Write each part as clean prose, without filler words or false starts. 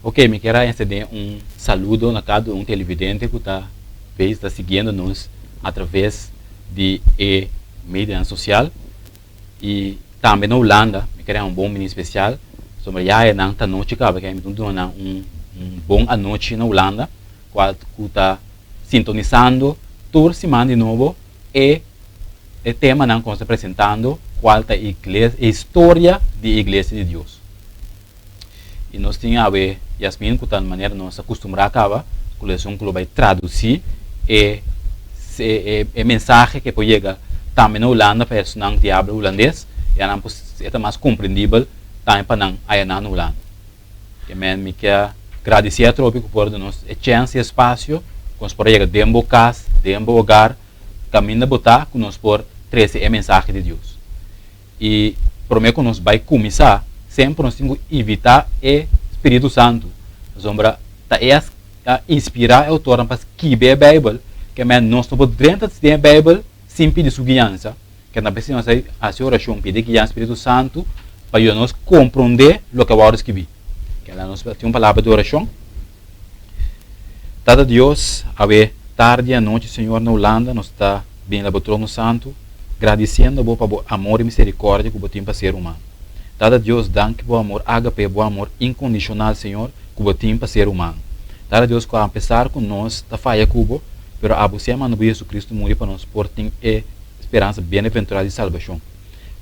Ok, me quero estender saludo a cada televidente que está seguindo-nos através de mídia social e também na Holanda. Me quero bom mini especial sobre já esta noite, porque me dando bom a noite na Holanda, qual que está sintonizando toda semana de novo e o tema que está apresentando qual é a história da Igreja de Deus. E nós tínhamos a ver, Yasmin, que de maneira nós acostumamos a coleção que vai traduzir a mensagem que pode chegar também na Holanda para os que falam holandês e é mais compreendível também para os na Holanda. Também me quero agradecer a Trópico por nos chance e espaço que nós podemos chegar dentro da casa, dentro do lugar, caminho de botar que nós podemos trazer a mensagem de Deus. E prometo que nós vamos começar sempre nós temos que evitar o Espírito Santo. Sombra a inspirar o autor para escrever a Bíblia, que nós não podemos ter a Bíblia sem pedir sua guiança. Que nós precisamos fazer a oração, pedir guiança ao Espírito Santo para nós compreender o que vamos escrever. Que nós temos uma palavra de oração. Tata Deus, a ver tarde e noite, Senhor, na Holanda, nós está bem lá para o trono santo, agradecendo por amor e misericórdia que você tem para o ser humano. Dada Deus, danke bom amor, agape, bom amor incondicional, Senhor, que você tem para ser humano. Dada Deus, que apesar que nós está falha cubo, pero a você mano Jesus Cristo morreu para nós por ter esperança bem-aventurada de salvação.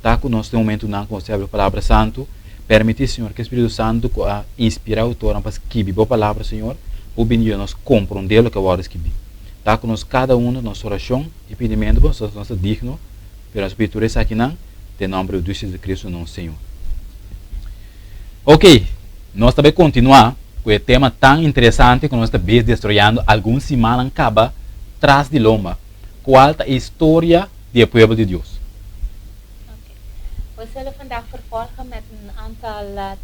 Tá que nós tem um momento não concebe a palavra santo, permite, Senhor, que o Espírito Santo inspire o autor para escrever a palavra, Senhor, o bem nós compreender o que vamos escrever. Tá que nós cada um nossa oração e pedimento, nós digno, pela Escritura aqui não, em nome de Jesus Cristo, nosso Senhor. Ok, nós também continuar com o tema tão interessante que nós estamos destruindo algumas semanas acaba atrás de loma. Qual é a história do povo de Deus? Okay. We zullen vandaag vervolgen met een aantal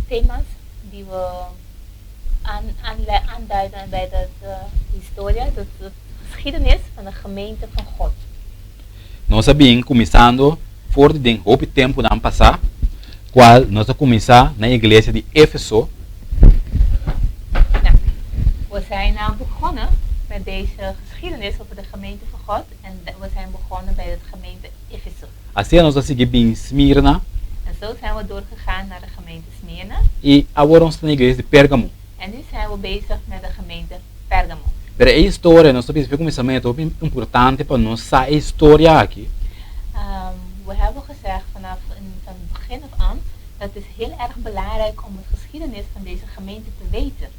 thema's die we aanduiden bij de historie, de geschiedenis van de gemeente van God. Nós sabemos, começando, voor de hoop tempo não passar, qual nós vamos começar na igreja de Éfeso. We zijn begonnen met deze geschiedenis over de gemeente van God en we zijn begonnen bij de gemeente Efeso. Assim nós vamos seguir bem Smyrna. En zo zijn we doorgegaan naar de gemeente Smyrna. E agora nós estamos na igreja de Pérgamo. En nu zijn we bezig met de gemeente Pergamo. Pero a história, nós temos que começar muito importante para nós saber a história aqui. We hebben gezegd van het begin af aan dat het is heel erg belangrijk om de geschiedenis van deze gemeente te weten.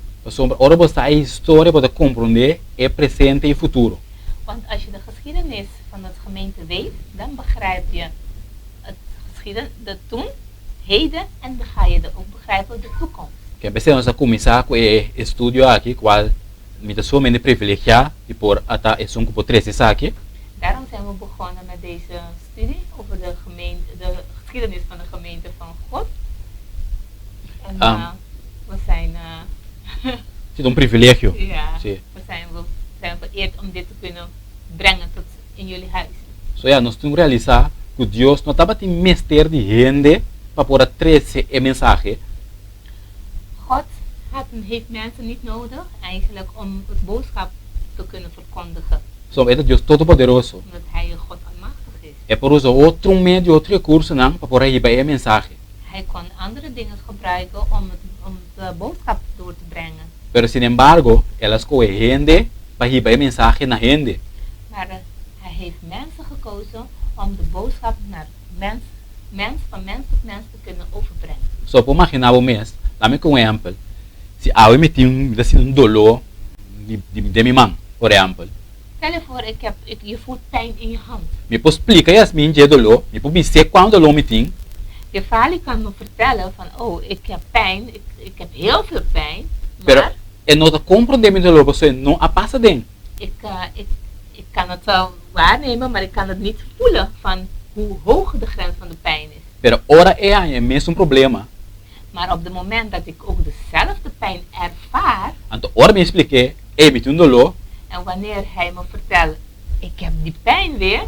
Ora você a história para compreender o presente e o futuro. Want als je de geschiedenis van de gemeente weet, dan begrijp je de toen, heden en dan ga je ook begrijpen de toekomst. Que nós vamos começar com o estudo aqui, qual me dá somente privilegiar e por até é que por três aqui. Daarom zijn we begonnen met deze studie over de geschiedenis van de gemeente van God. En we zijn... Het is privilégio. Ja, we zijn vereerd om dit te kunnen brengen tot in jullie huis. So ja, nós temos que realizar que Deus não estava te mestre de gente para poder trazer a mensagem. God heeft mensen niet nodig eigenlijk om het boodschap te kunnen verkondigen. So é Deus todo-poderoso. Omdat hij een God almachtig is. É por isso outro meio, outro recurso não para poder receber a mensagem. Hij kon andere dingen gebruiken om de boodschap door te brengen. Pero sin embargo, elas escolhe gente para receber a mensagem na gente. Maar hij heeft mensen gekozen om de boodschap naar van mens tot mens te kunnen overbrengen. So, para imaginar o mês, dá-me um exemplo. Se eu me tenho dolor de minha mão, por exemplo. Stel je voor, je voelt pijn in je hand. Me posso explicar Yasmin de dolor, me posso dizer quanto dolor me tem. Je Fali kan me vertellen van, oh, ik heb pijn, ik heb heel veel pijn, maar... En não compreender mijn dolor, você não a passa dentro. Ik kan het wel waarnemen, maar ik kan het niet voelen van hoe hoog de grens van de pijn is. Pero ora é mesmo problema. Maar op het moment dat ik ook dezelfde pijn ervaar... Então, ora me expliquei, me tem dolor. En wanneer hij me vertelt, ik heb die pijn weer...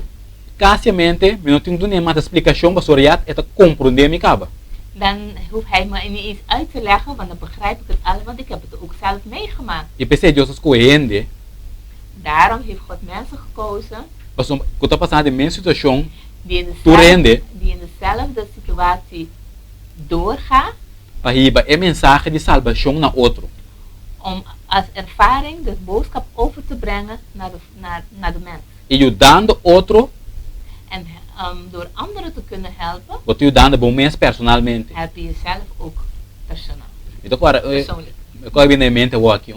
Casiamente, me não tenho nenhuma explicação para soriat e compreender me caba. Dan hoeft hij me niet eens uit te leggen, want dan begrijp ik het al, want ik heb het ook zelf meegemaakt. E pensei Deus escolhendo, Daarom heeft God mensen gekozen mas quando está passando de minha situação, die in tu rende die in dezelfde situatie doorgaan, para riba é mensagem de salvação na outro. om als ervaring de boodschap over te brengen naar de mens. E ajudando outro, En door anderen te kunnen helpen, você ajudando bom mês personalmente. help je jezelf ook Então, agora, persoonlijk. eu quero vir em mente aqui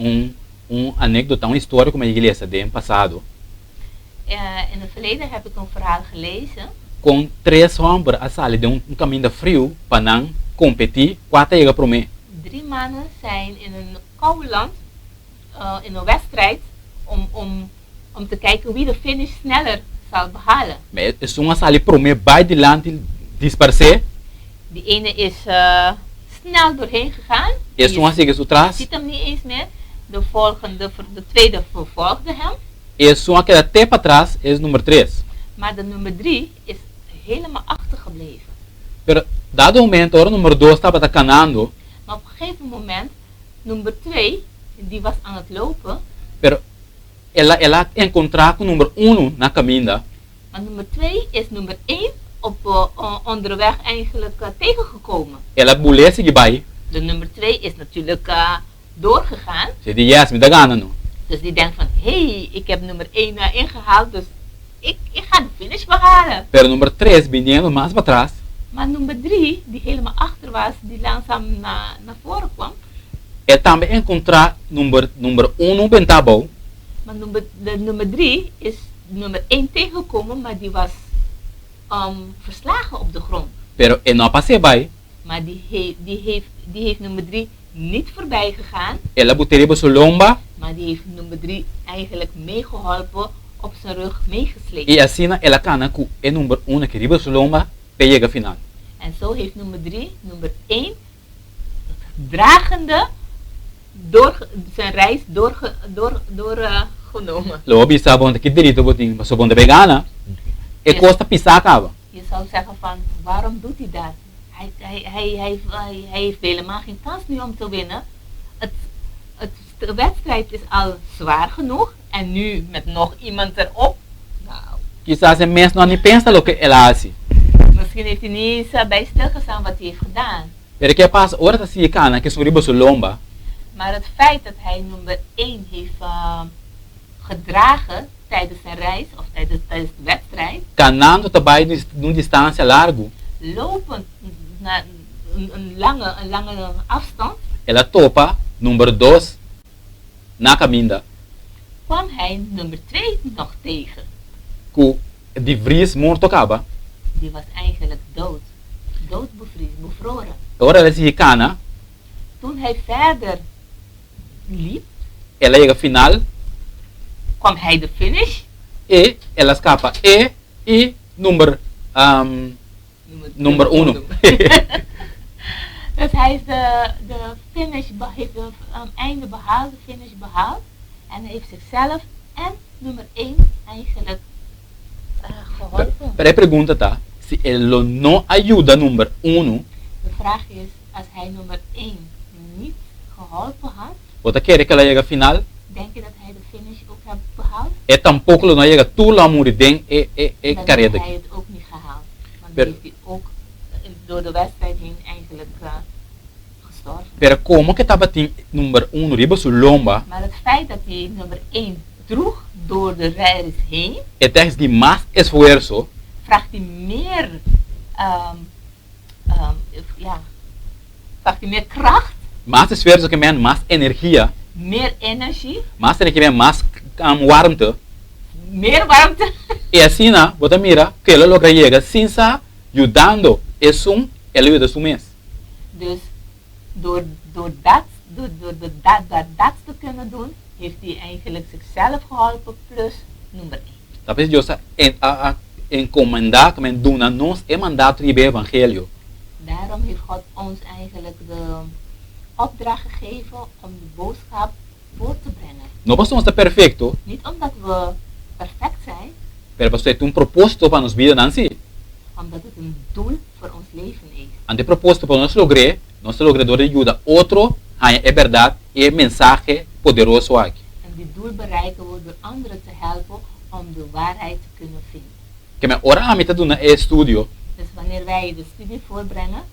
anécdota, uma história com a igreja de passado, In het verleden heb ik een verhaal gelezen com 3 homens a sair de caminho frio para não competir, 4 chega para mim. 3 mannen zijn in een koude land in een wedstrijd om te kijken wie de finish sneller zal behalen. Mas eles vão sair para mim, vai delante, dispersar, Die ene is snel doorheen gegaan. eles vão seguir Je atrás, ziet hem niet eens meer. De tweede vervolgde hem. eles vão aquele até para trás, eles número 3. Maar de nummer 3 is helemaal achtergebleven. Pero, dado momento, o número 2 estava canando, Maar op een gegeven moment, nummer 2, die was aan het lopen. pero ela encontrar com o número 1 na caminho. Maar nummer 2 is nummer 1 onderweg eigenlijk tegengekomen. Ela bulé seguir bij. De nummer 2 is natuurlijk doorgegaan. Ze die yes, me dá gana no. Dus die denkt van, hé, ik heb nummer 1 ingehaald, dus ik ga de finish behalen. Pero número 3 vindo mais para trás. Maar nummer 3, die helemaal achter was, die langzaam naar voren kwam. Ele também encontrar número 1 bem tá bom. Maar de nummer 3 is nummer 1 tegengekomen, maar die was verslagen op de grond. Pero ele não passei bij. Maar die heeft nummer 3 niet voorbij gegaan, Ela boteria para sua lomba maar die heeft nummer 3 eigenlijk meegeholpen, op zijn rug meegesleept. e assim ela cana com o número 1 que riba sua lomba pega final. En zo heeft nummer 3, nummer 1, het dragende zijn reis doorgenomen. Lobi sabon que direito botin, mas sabon de vegana. E costa pisar cava. Je zou zeggen van, waarom doet hij dat? Hij heeft helemaal geen kans nu om te winnen. De wedstrijd is al zwaar genoeg en nu met nog iemand erop. Nou, Quizás é mesmo não nem pensa lo que ela hace. misschien heeft hij niet eens bij stilgestaan wat hij heeft gedaan. Pero que passa hora tá se cana que sua riba sua lomba. Maar het feit dat hij nummer 1 heeft gedragen tijdens zijn reis of tijdens de wedstrijd, Canando também numa distância largo. lopend naar een lange afstand, Ela topa número 2 na caminho. kwam hij nummer 2 nog tegen. Com de vries morto acaba. Die was eigenlijk bevroren. Ora ela se cana, Toen hij verder liep, ela chega final kwam hij de finish. e ela escapa e número 1. Dus hij heeft de finish, heeft het einde behaald, de finish behaald. En hij heeft zichzelf en nummer 1 eigenlijk geholpen. Pero a pergunta tá, se ele não ajuda número 1, De vraag is, als hij nummer 1 niet geholpen had, você quer que ela chegue final? denk je dat hij de finish ook heeft behaald? E tampouco não chega tu lá muri den Dan carreira heeft hij daqui. het ook niet gehaald. Want Per- dan heeft hij ook door de wedstrijd heen eigenlijk gestorven. Pero como que tava tem número 1 riba sua lomba, Maar het feit dat hij nummer 1 droeg door de reis heen, e tem de mais esforço, vraagt hij meer, vraagt hij meer kracht, mais esforço que men, mais energia, meer energie, mais energia men, mais warmte. meer warmte. E assim, na, você mira que ela logra chegar sem sa ajudando, é ela ajuda su mês. Dus door dat te kunnen doen, heeft hij eigenlijk zichzelf geholpen plus nummer 1. Talvez Deus encomendar que men duna nós é mandato de evangelho. Daarom heeft God ons eigenlijk de opdracht gegeven om de boodschap voor te brengen. Não passamos estar perfeito, Niet omdat we perfect zijn, pero pastor tem propósito para nos vida, não sim? omdat het een doel voor ons leven is. Ante propósito para nós lograr door ajuda outro, é verdade, é mensagem poderoso aqui. En dit doel bereiken we door anderen te helpen om de waarheid te kunnen vinden. Que me ora a meta do na estudio, Dus wanneer wij de studie voorbrengen,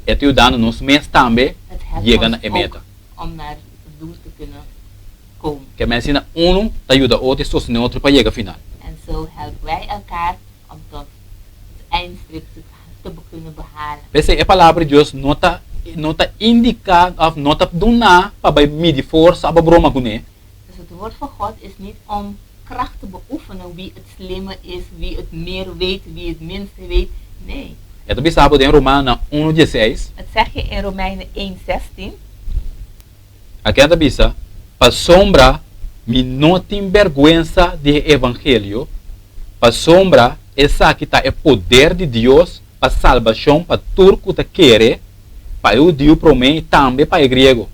é te ajudando nos mês também het helpt chega ons na meta. ook om naar het doel te kunnen komen. Que me ensina te ajuda outro e sostener outro para chegar final. En zo helpen wij elkaar om tot het eindstreep te kunnen behalen. Pensei, a palavra de Deus nota indica, of nota dona para medir força, para broma com ele. Dus het woord van God is niet om kracht te beoefenen wie het slimme is, wie het meer weet, wie het minste weet. Nee. É também sabe em Romana 1:16. Het zeg je in Romeinen 1:16. Aqui é bisa, para sombra me não tem vergüenza de evangelho. Para sombra essa que está é poder de Deus para salvação para turco que quer, para o Deus para mim também para o grego.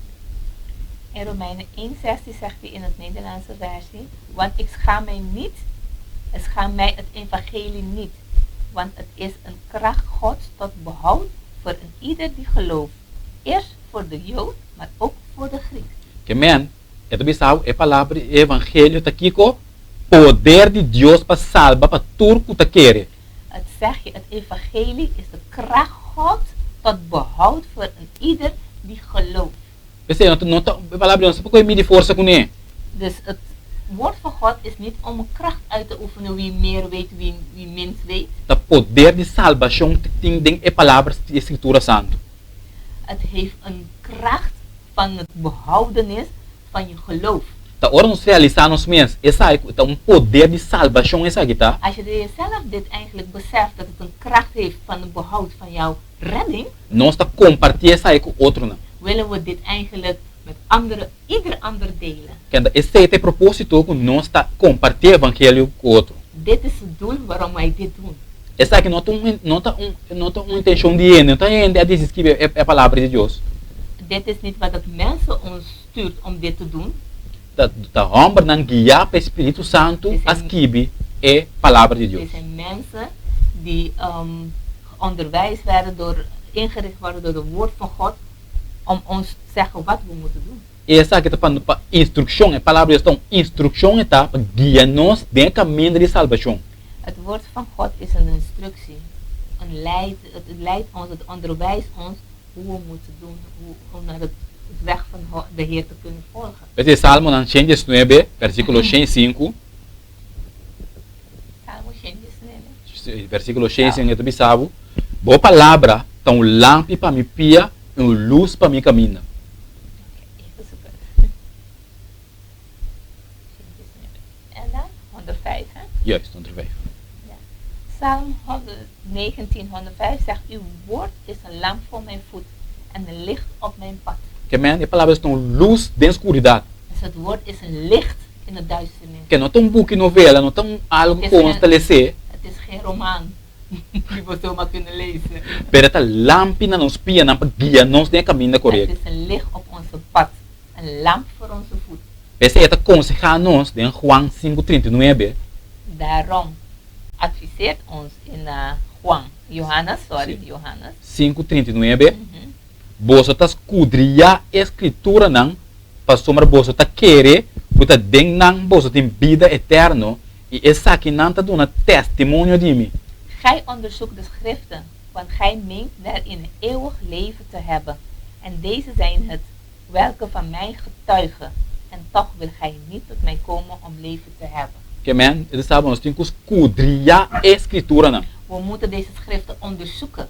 In Romeinen 1:16 zegt hij in het Nederlandse versie, want ik schaam mij het evangelie niet, want het is een kracht Gods tot behoud voor een ieder die gelooft. Eerst voor de Jood, maar ook voor de Griek. Que men, é também sabe é palavra evangelho tá aqui com poder de Deus para salvar para turco que quer. Het zeg je, het evangelie is de kracht Gods tot behoud voor een ieder die gelooft. Pensei, não tá a palavra não porque medir força com ele. Dus het woord van God is niet om een kracht uit te oefenen wie meer weet, wie minst weet. Tá poder de salvação tem é palavra de escritura santo. Het heeft een kracht van het behoudenis van je geloof. Tá hora nos realizar nos mens, essa é poder de salvação essa aqui tá. Als je jezelf dit eigenlijk beseft dat het een kracht heeft van het behoud van jouw redding, Nós tá compartilhar essa com outro não. willen we dit eigenlijk met anderen, ieder ander delen. Que esse é o propósito que nós tá compartilhar evangelho com outro. Dit is het doel waarom wij dit doen. Essa aqui não tá uma intenção de ele, não tá ainda a dizer que é a palavra de Deus. Dit is niet wat het mensen ons stuurt om dit te doen. Tá homem não guiar para o Espírito Santo as que é palavra de Deus. Dit zijn mensen die onderwijs werden ingericht worden door het woord van God om ons te zeggen wat we moeten doen. Essa aqui tá falando para instrução, a palavra de Deus instrução está para guiar nós dentro do caminho de salvação. Het woord van God is een instructie. Het leidt ons, het onderwijst ons hoe we moeten doen, om naar het weg van de Heer te kunnen volgen. Esse Salmo 119, versículo 105. Salmo 119. Versículo 105, tu sabe? Boa palavra, tá lâmpada para me pia, luz para me caminho. Even zoeken. En dan 105, hè? Juist, 105. Ja. Psalm 119, 105 zegt, uw woord is een lamp voor mijn voet en een licht op mijn pad. Que man, a palavra é luz de escuridade. Dus het woord is een licht in de duisternis. Que não tem book novela, não tem algo com estabelecer. Het is geen roman die we zomaar kunnen lezen. Pero esta lâmpada nos pia, não para guiar nós dentro do caminho correto. Het is een licht op onze pad, een lamp voor onze voet. Esse é aconselhar nós em Juan 5:39. Daarom adviseert ons in Johannes. 5:39. Você está escudriar a escritura não, para sombra você está querer, você tem não, você tem vida eterna e essa aqui não está dando testemunho de mim. Gij onderzoekt de schriften, want gij meent daarin een eeuwig leven te hebben. En deze zijn het, welke van mij getuigen. En toch wil gij niet tot mij komen om leven te hebben. Que man, eles sabem, nós temos que escudriar a escritura não. We moeten deze schriften onderzoeken.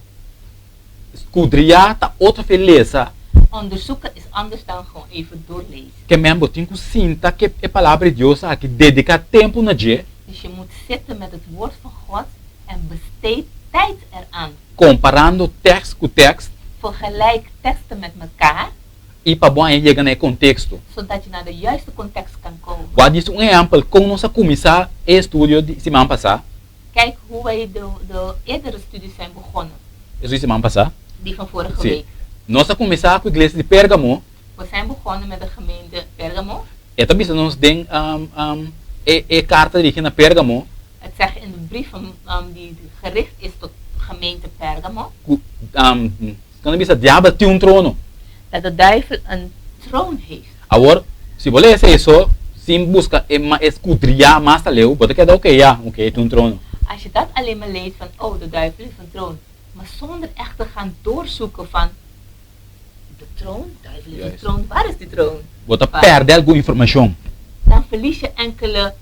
Escudriar tá outra beleza. Onderzoeken is anders dan gewoon even doorlezen. Que man, você tem que sentir que a palavra de Deus aqui, dedicar tempo na dia. Dus je moet zitten met het woord van God en besteed tijd eraan. Comparando texto com texto. Vergelijk teksten met elkaar. E para bom aí chegar no contexto. Zodat je naar de juiste context kan komen. Wat is exemplo como nós começar o estudo de semana passada? Kijk hoe wij de eerdere studies zijn begonnen. Isso semana passada? Die van vorige week. Nós começar com a igreja de Pérgamo. We zijn begonnen met de gemeente Pergamo. E também nós tem carta dirigida a Pérgamo. Het zegt in de brief die gericht is tot gemeente Pergamo. Quando diz diabo tem trono. Dat de duivel een troon heeft. Agora, se você ler isso, sim busca escudriar mais leu, você quer dar oké, tem trono. Als je dat alleen maar leest van, oh, de duivel heeft een troon. Maar zonder echt te gaan doorzoeken van, de troon, de duivel heeft een troon, waar is die troon? Você perde alguma informação. Dan verlies je enkele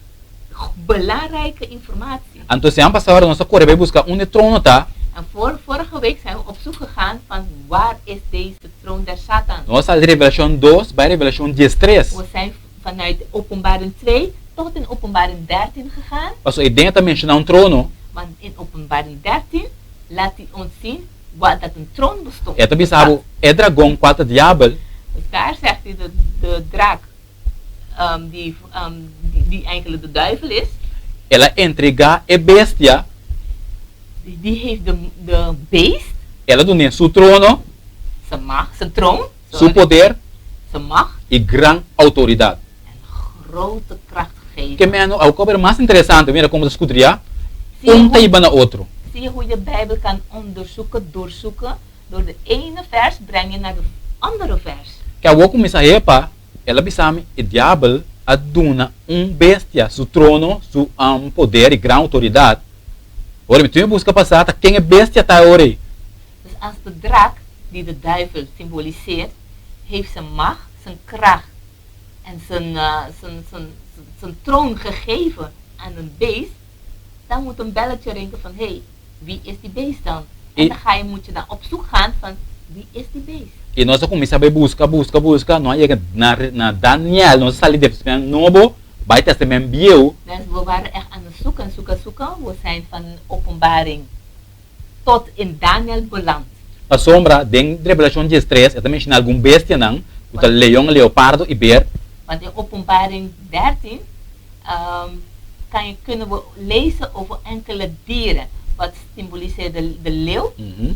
belangrijke informatie. Então, se passar hora, nós corremos buscar onde trono tá. En vorige week zijn we op zoek gegaan van, waar is deze troon der Satan? Nós saímos de Revelação 2 bij Revelação 13. We zijn vanuit Openbaring 2 tot in Openbaring 13 gegaan. Passou aí dentro mencionar trono. Want in Openbaring 13 laat hij ons zien dat een troon bestond. É também sabe, é dragão, quatro diabo. Dus daar zegt hij de draak, die eigenlijk de duivel is. Ela entrega a bestia. Die heeft de beest. Ela doa seu trono, Zijn macht, zijn troon. seu poder Zijn macht. e grande autoridade. En grote kracht gegeven. Que mano, o que é mais interessante, mira como escudriar, Zie je tá iba na outro. Zie je hoe je Bijbel kan onderzoeken, doorzoeken. Door de ene vers breng je naar de andere vers. Que a outra começa a repa, ela bisame, o diabo aduna bestia, seu trono, seu poder e grande autoridade. Ora, tu busca passar, quem é bestia tá ora. Dus als de draak, die de duivel symboliseert, heeft zijn macht, zijn kracht en zijn troon gegeven aan een beest, dan moet een belletje rinken van, hé, wie is die beest dan? En dan moet je dan op zoek gaan van, wie is die beest? E nós começamos a buscar, nós chegamos na Daniel, nós saímos de novo, bij testament bio. Dus we waren echt aan het zoeken. We zijn van Openbaring tot in Daniel beland. A sombra, dentro de Revelação 13, é também algum bestia não, o leão, leopardo e beer. Want in Openbaring 13 kunnen we lezen over enkele dieren. Wat symboliseert de leeuw,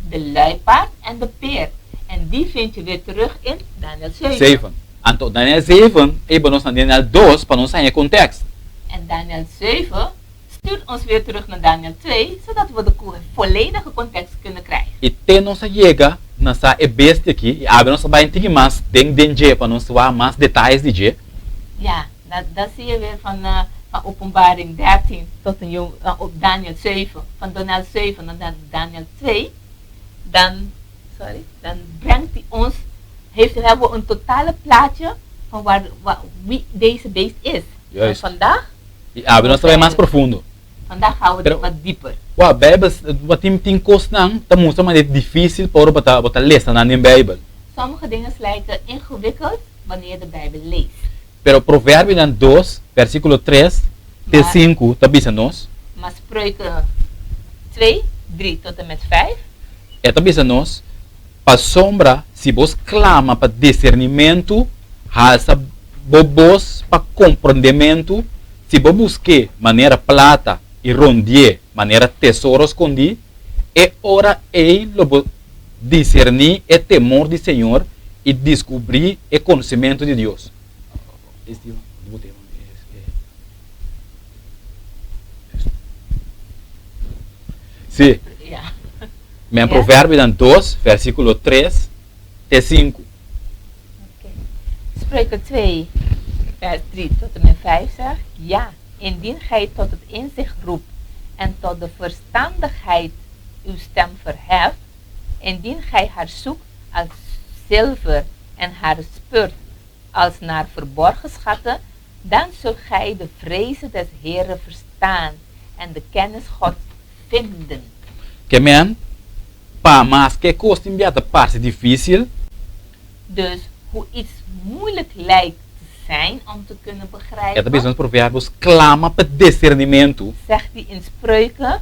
de luipaard en de peer. En die vind je weer terug in Daniel 7. Então, Daniel 7, e nós Daniel 2, para nós sair context. En Daniel 7 stuurt ons weer terug naar Daniel 2, zodat we de volledige context kunnen krijgen. E tem nossa chega, nossa bestia aqui, e abre nossa baintinha mais, dentro de para nós ver mais detalhes de je. Ja, dat zie je weer van Openbaring 13 tot op Daniel 7. Van Daniel 7 naar Daniel 2. Dan brengt hij ons, hebben we een totale plaatje van wie deze beest is. Juist. En vandaag, Abre nós vai mais profundo. Vandaag gaan we wat dieper. A Bíblia, wat tem costa tá mostra maar dit difícil para botar lezen na Bíblia. Sommige dingen lijken ingewikkeld wanneer je de Bijbel leest. Pero Provérbio 2, versículo 3 te 5, tá bisa nós. Maar Spreuken 2, 3 tot en met 5. É tá bisa nós. Pa sombra, se vos clama para discernimento, rasa bobos para compreendimento, se vos busque maneira plata e rondier, maneira tesouro escondi, é hora lo discernir o temor do Senhor e descobrir o conhecimento de Deus. Sim. Ja. Mijn proverbio dan 2, versículo 3 te 5. Okay. Spreuken 2, vers 3 tot en met 5 zegt, ja, indien gij tot het inzicht roept en tot de verstandigheid uw stem verheft, indien gij haar zoekt als zilver en haar speurt als naar verborgen schatten, dan zult gij de vrezen des Heeren verstaan en de kennis Gods vinden. Que men, pa mas que kost imediata parte difícil. Dus hoe iets moeilijk lijkt te zijn om te kunnen begrijpen. É talvez nos provérbios clama para discernimento. Zegt hij in Spreuken,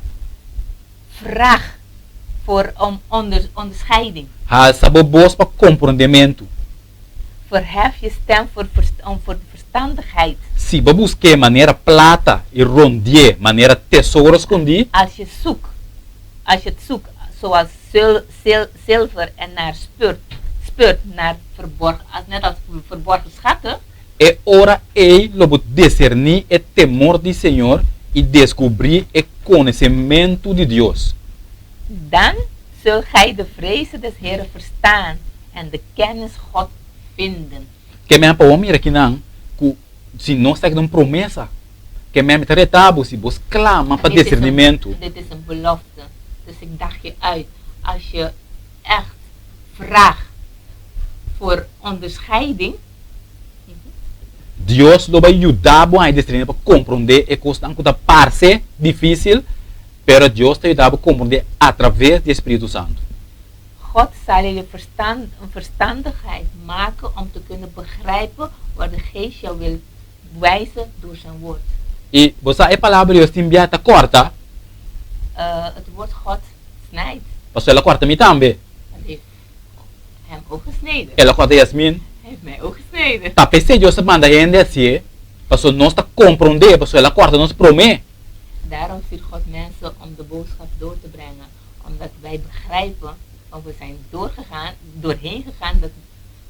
vraag om onderscheiding. Ha sabobos para compreendimento. Verhef je stem voor verstandigheid. Se você buscar maneira plata e rondier, maneira tesouro escondi. Als je het zoekt, zoals zilver en naar speurt naar net als verborgen schatten. É hora lo discernir o temor do Senhor e descobrir o conhecimento de Deus. Dan zult gij de vrezen des Heeren verstaan en de kennis God vinden. Que men pa homem aqui não, se nós temos uma promessa, que men met retabo se vos clama para discernimento. Dit is een belofte. Dus ik dacht je uit, als je echt vraagt voor onderscheiding, Deus lo vai ajudar a discernir para compreender e coisa que parece difícil, pero Deus te ajuda a compreender através do Espírito Santo. God zal je een verstandigheid maken om te kunnen begrijpen wat de Geest jou wil wijzen door zijn woord. E você a palavra de Deus te envia a corta, Het woord God snijdt. pastor ela corta me também. Dat heeft hem ook gesneden. Ela corta Yasmin. Hij heeft mij ook gesneden. Tá pensei Deus manda gente assim, pastor nós tá compreender, pastor ela corta nos promete. Daarom stuurt God mensen om de boodschap door te brengen. Omdat wij begrijpen, want we zijn doorheen gegaan dat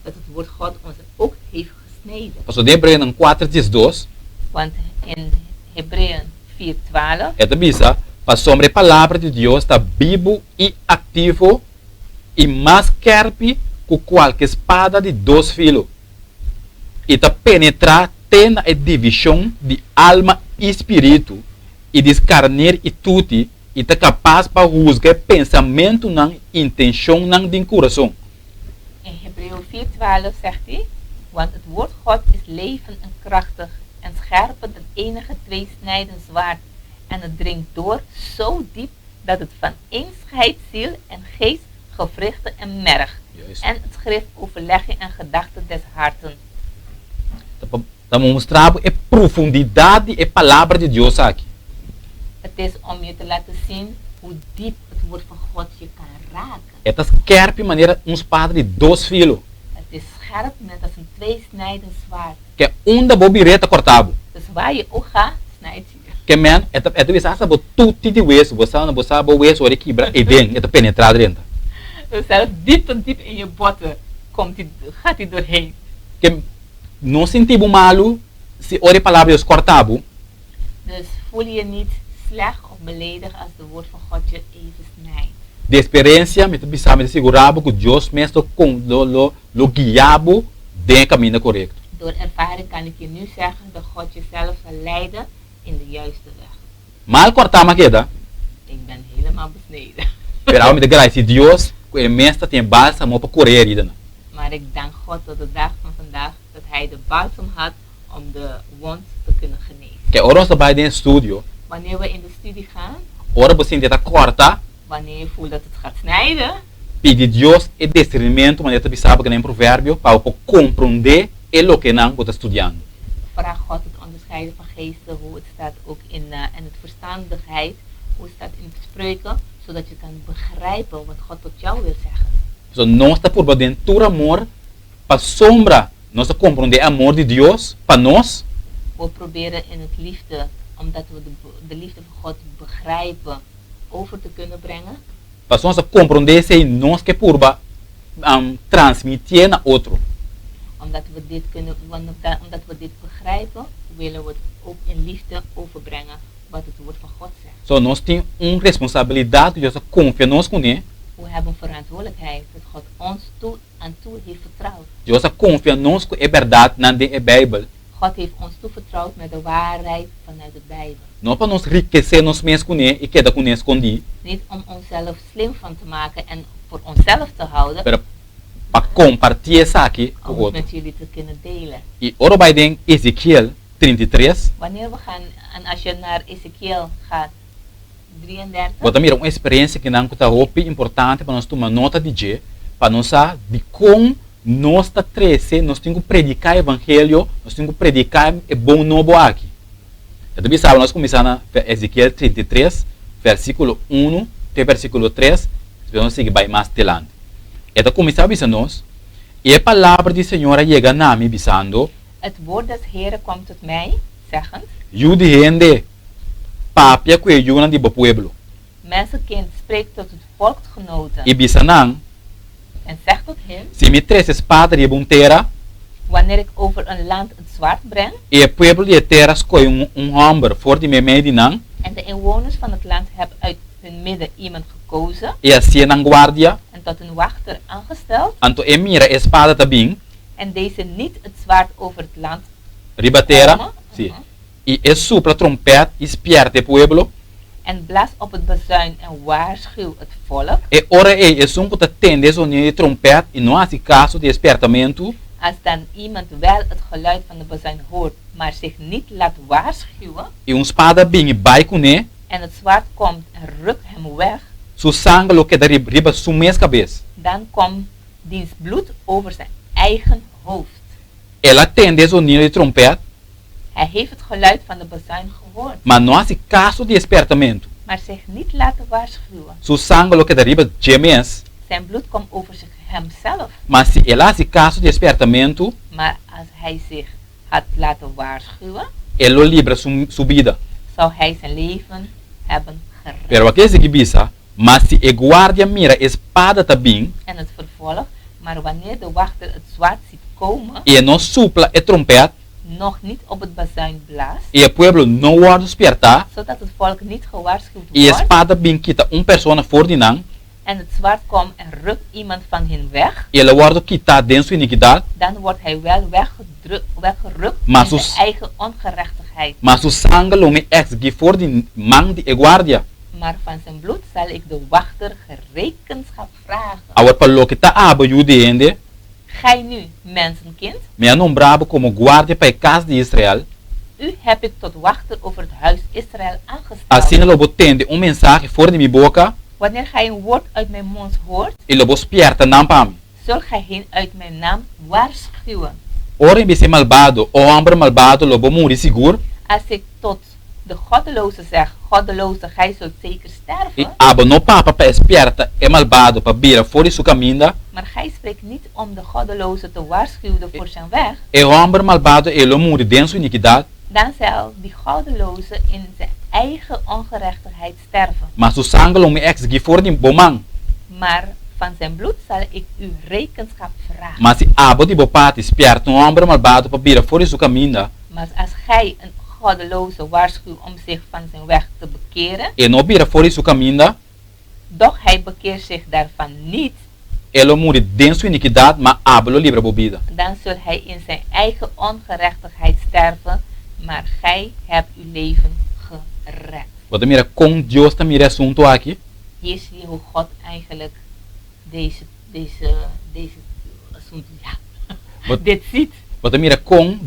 het woord God ons ook heeft gesneden. Pastor de Hebreeën 4:12, Want in Hebreeën 4:12 é da bisa, pastor a palavra de Deus está vivo e ativo e mais scherpe que qualquer espada de dois filos. E está penetrar até na divisão de alma e espírito e discernir e tudo e está capaz para julgar pensamento não intenção não de coração. In Hebreeën 4:12 zegt hij, want het woord God is leven en krachtig en scherper dan enige tweesnijdend zwaard. En het dringt door zo diep dat het van scheidt ziel en geest, gewrichten en merg. Juist. En het schrift overlegging en gedachten des harten. Estamos mostrando a profundidade da palavra de Deus aqui. Het is om je te laten zien hoe diep het woord van God je kan raken. Esta scherpe maneira espada de dois filos. Het is scherp net als een tweesnijdend zwaard. Que da bobireta cortado. Dus waar je ook gaat, snijdt je. Que man, esta vez essa bo tudo de wees, você bo wees ore quebra e den, esta penetrar dentro. Dus zelfs diep en diep in je botten gaat hij doorheen. Que não sentimos malo se ore palavra de Deus cortado. Dus voel je niet slecht of beledigd als de woord van God je even snijdt. De experiência, me precisamos de segurar que Deus mesmo com lo guiabo den caminho correto. Door ervaring kan ik je nu zeggen dat God jezelf zal leiden in de juiste weg. Mal cortar ma queda, Ik ben helemaal besneden. pero me de graça Deus, que ele mesmo tem bálsamo para correr ida. Maar ik dank God tot de dag van vandaag dat hij de balsem had om de wond te kunnen genezen. Que ora nós vai den studio, Wanneer we in de studie gaan, ora você tenta corta, wanneer je voelt dat het gaat snijden, pede Deus e discernimento, maneira que sabe que nem provérbio, para compreender o que não está estudando. vraag God het onderscheiden van geesten, hoe het staat ook in het verstandigheid, hoe het staat in het spreuken, zodat je kan begrijpen wat God tot jou wil zeggen. So, nós está por dentro amor, para sombra, nós está compreender amor de Deus para nós, We proberen in het liefde, omdat we de liefde van God begrijpen, over te kunnen brengen. para nós compreender se nós que purba transmitir na outro. Omdat we dit begrijpen, willen we het ook in liefde overbrengen wat het woord van God zegt. So, nós tem responsabilidade, Deus confia nós com ele, We hebben verantwoordelijkheid dat God ons aan toe heeft vertrouwd. Deus confia nós com a verdade na de Bíblia. God heeft ons toevertrouwd met de waarheid vanuit de Bijbel. Não para nós enriquecer nós mesmos com ele e queda com ele escondido, Niet om onszelf slim van te maken en voor onszelf te houden, pero para compartilhar isso aqui com om o het outro. met jullie te kunnen delen. E ora vai den Ezequiel 33, Wanneer we gaan, en als je naar Ezekiel gaat, 33, vou também uma experiência que não está importante para nós tomar nota de G, para nós saber de como nós está 13, nós temos que predicar o evangelho, nós temos que predicar o bom novo aqui. Eu também sabe, nós começamos na Ezequiel 33, versículo 1 até versículo 3, vamos seguir mais adiante. Então começava a nós, e a palavra do Senhor chega na mim, dizendo, het woord des Heeren kwam tot mij, zeggend, Jude gente, papia que ayunan de pueblo. mensenkind, spreek tot het volksgenoten E bisanang, en zeg tot hen, se me tres espada de buntera, wanneer ik over een land het zwaard breng e o pueblo de terra escolhe homem forte me medinang, en de inwoners van het land heb uit hun hun midden iemand gekozen e assim na guardia, en tot een wachter aangesteld. anto e mira a espada também, En deze niet het zwaard over het land ribatera, komen. sim, e sopra trompete, espierte o pueblo, En blaas op het bazuin en waarschuw het volk. e ora e som que tende o sonido de trompete e não há caso de espertamento, Als dan iemand wel het geluid van de bazuin hoort, maar zich niet laat waarschuwen, e espada bem vai com ne, en het zwaard komt en rukt hem weg, su sangue lo que da riba su mes cabeça. dan komt diens bloed over zijn eigen hoofd. Ela tende o sonido de trompete, Hij heeft het geluid van de bazuin gehoord, mas não há caso de espertamento. maar zich niet laten waarschuwen. Su sangue lo que da riba gemes, Zijn bloed komt over zich hemzelf, mas se ela há caso de espertamento, maar als hij zich had laten waarschuwen, ela libra su vida. zou hij zijn leven hebben gered. Pero aqui se gibisa, mas se e guardia mira espada também, En het vervolg, maar wanneer de wachter het zwaard ziet komen, e não supla e trompete, nog niet op het bazuin blaast, e o pueblo não guarda despertar, zodat het volk niet gewaarschuwd e wordt, espada bem quita persona for de nan, en het zwaard komt en rukt iemand van hen weg, e ela guarda quitar dentro sua iniquidade, dan wordt hij wel weggerukt Maar in zo- zijn eigen ongerechtigheid. mas su sangue lo me ex que for de man de e guardia. Maar van zijn bloed zal ik de wachter gerekenschap vragen. Agora para lo que tá aba judeende, Gij nu, mensenkind, me nombrado como guardia para a casa de Israel, u heb ik tot wachter over het huis Israël aangesteld. assim ela botende mensagem fora de minha boca, Wanneer gij een woord uit mijn mond hoort, e lo spierta não para mim. zult gij hen uit mijn naam waarschuwen. Ora em ser malvado, o homem malvado lo morrer seguro, Als ik tot de goddeloze zeg, goddeloze, gij zult zeker e sterven, aba no papa para espierta e malvado para bira fora de sua caminha, maar gij spreekt niet om de goddeloze te waarschuwen voor zijn weg, e o homem malvado ele morre dentro sua iniquidade, dan zal die goddeloze in zijn eigen ongerechtigheid sterven. mas o sangue lo me ex que fora de bomang, Maar van zijn bloed zal ik u rekenschap vragen. mas se aba de bopate espierta um homem malvado para bira fora de sua caminha, Maar als gij een goddeloze waarschuwt om zich van zijn weg te bekeren, e não bira fora de sua caminha, doch hij bekeert zich daarvan niet, ele morre dentro sua iniquidade, mas aba lo livra bobida. dan zult hij in zijn eigen ongerechtigheid sterven, maar gij hebt uw leven gered. Você mira com Deus tá mira assunto aqui, Hier zie je hoe God eigenlijk deze assunto, ja, Wat- dit ziet. você mira com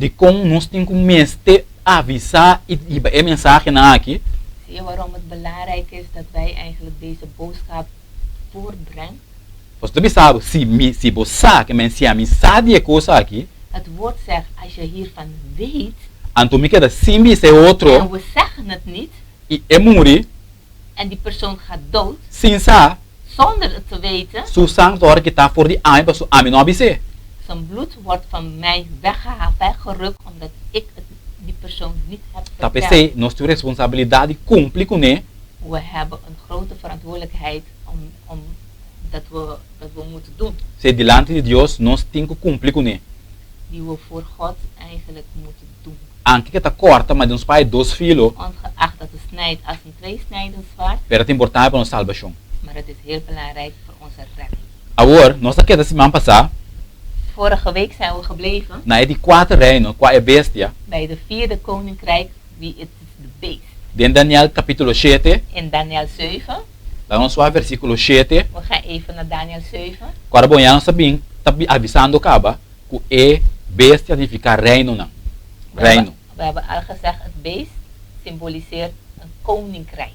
nós tem que mestre avisar e é mensagem na aqui, Zie je waarom het belangrijk is dat wij eigenlijk deze boodschap voortbrengen? você também sabe se você que mensagem é coisa aqui, Het woord zegt, als je hiervan weet, então me queda sim é en outro we zeggen het niet, e é morrer en die persoon gaat dood, sem sa zonder het te weten, su sang hora que tá for de ai para su ami não abise. zijn bloed wordt van mij weggehaald, weggerukt, omdat ik die persoon niet heb Tá verteld. pensei, nós temos responsabilidade cumprir com né, We hebben een grote verantwoordelijkheid om dat we moeten doen, se delante de Deus nós tem que cumprir com né. die we voor God eigenlijk moeten doen. Anche que tá corta, mas ons pai dos filhos, Ongeacht dat het snijdt als een tweesnijdend zwaard, pero é importante para nossa salvação. maar het is heel belangrijk voor onze redding. Agora, nós aqui da semana passada, Vorige week zijn we gebleven na de 4 reinos, qual é bestia, bij de vierde koninkrijk, wie het is de beest. em Daniel capítulo 7, In Daniel 7, lá nós vamos versículo 7, we gaan even naar Daniel 7. agora bom, nós sabem, tá avisando acaba, que é bestia de ficar reino não. Reino. We hebben al gezegd, het beest symboliseert een koninkrijk.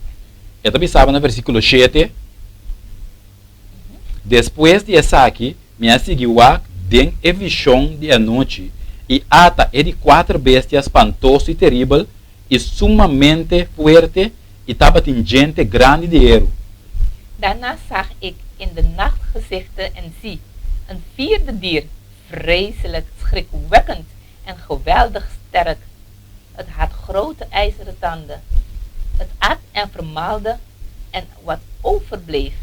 Eu também sabe no versículo 7, depois de essa aqui, me seguiu den a visão de a noite, e ata é de 4 bestias espantoso e terrível, e sumamente forte, e estava tingente grande de erro. Daarna zag ik in de nacht gezichten en zie, een vierde dier, vreselijk, schrikwekkend en geweldig sterk. Het had grote ijzeren tanden. Het at en vermaalde en wat overbleef.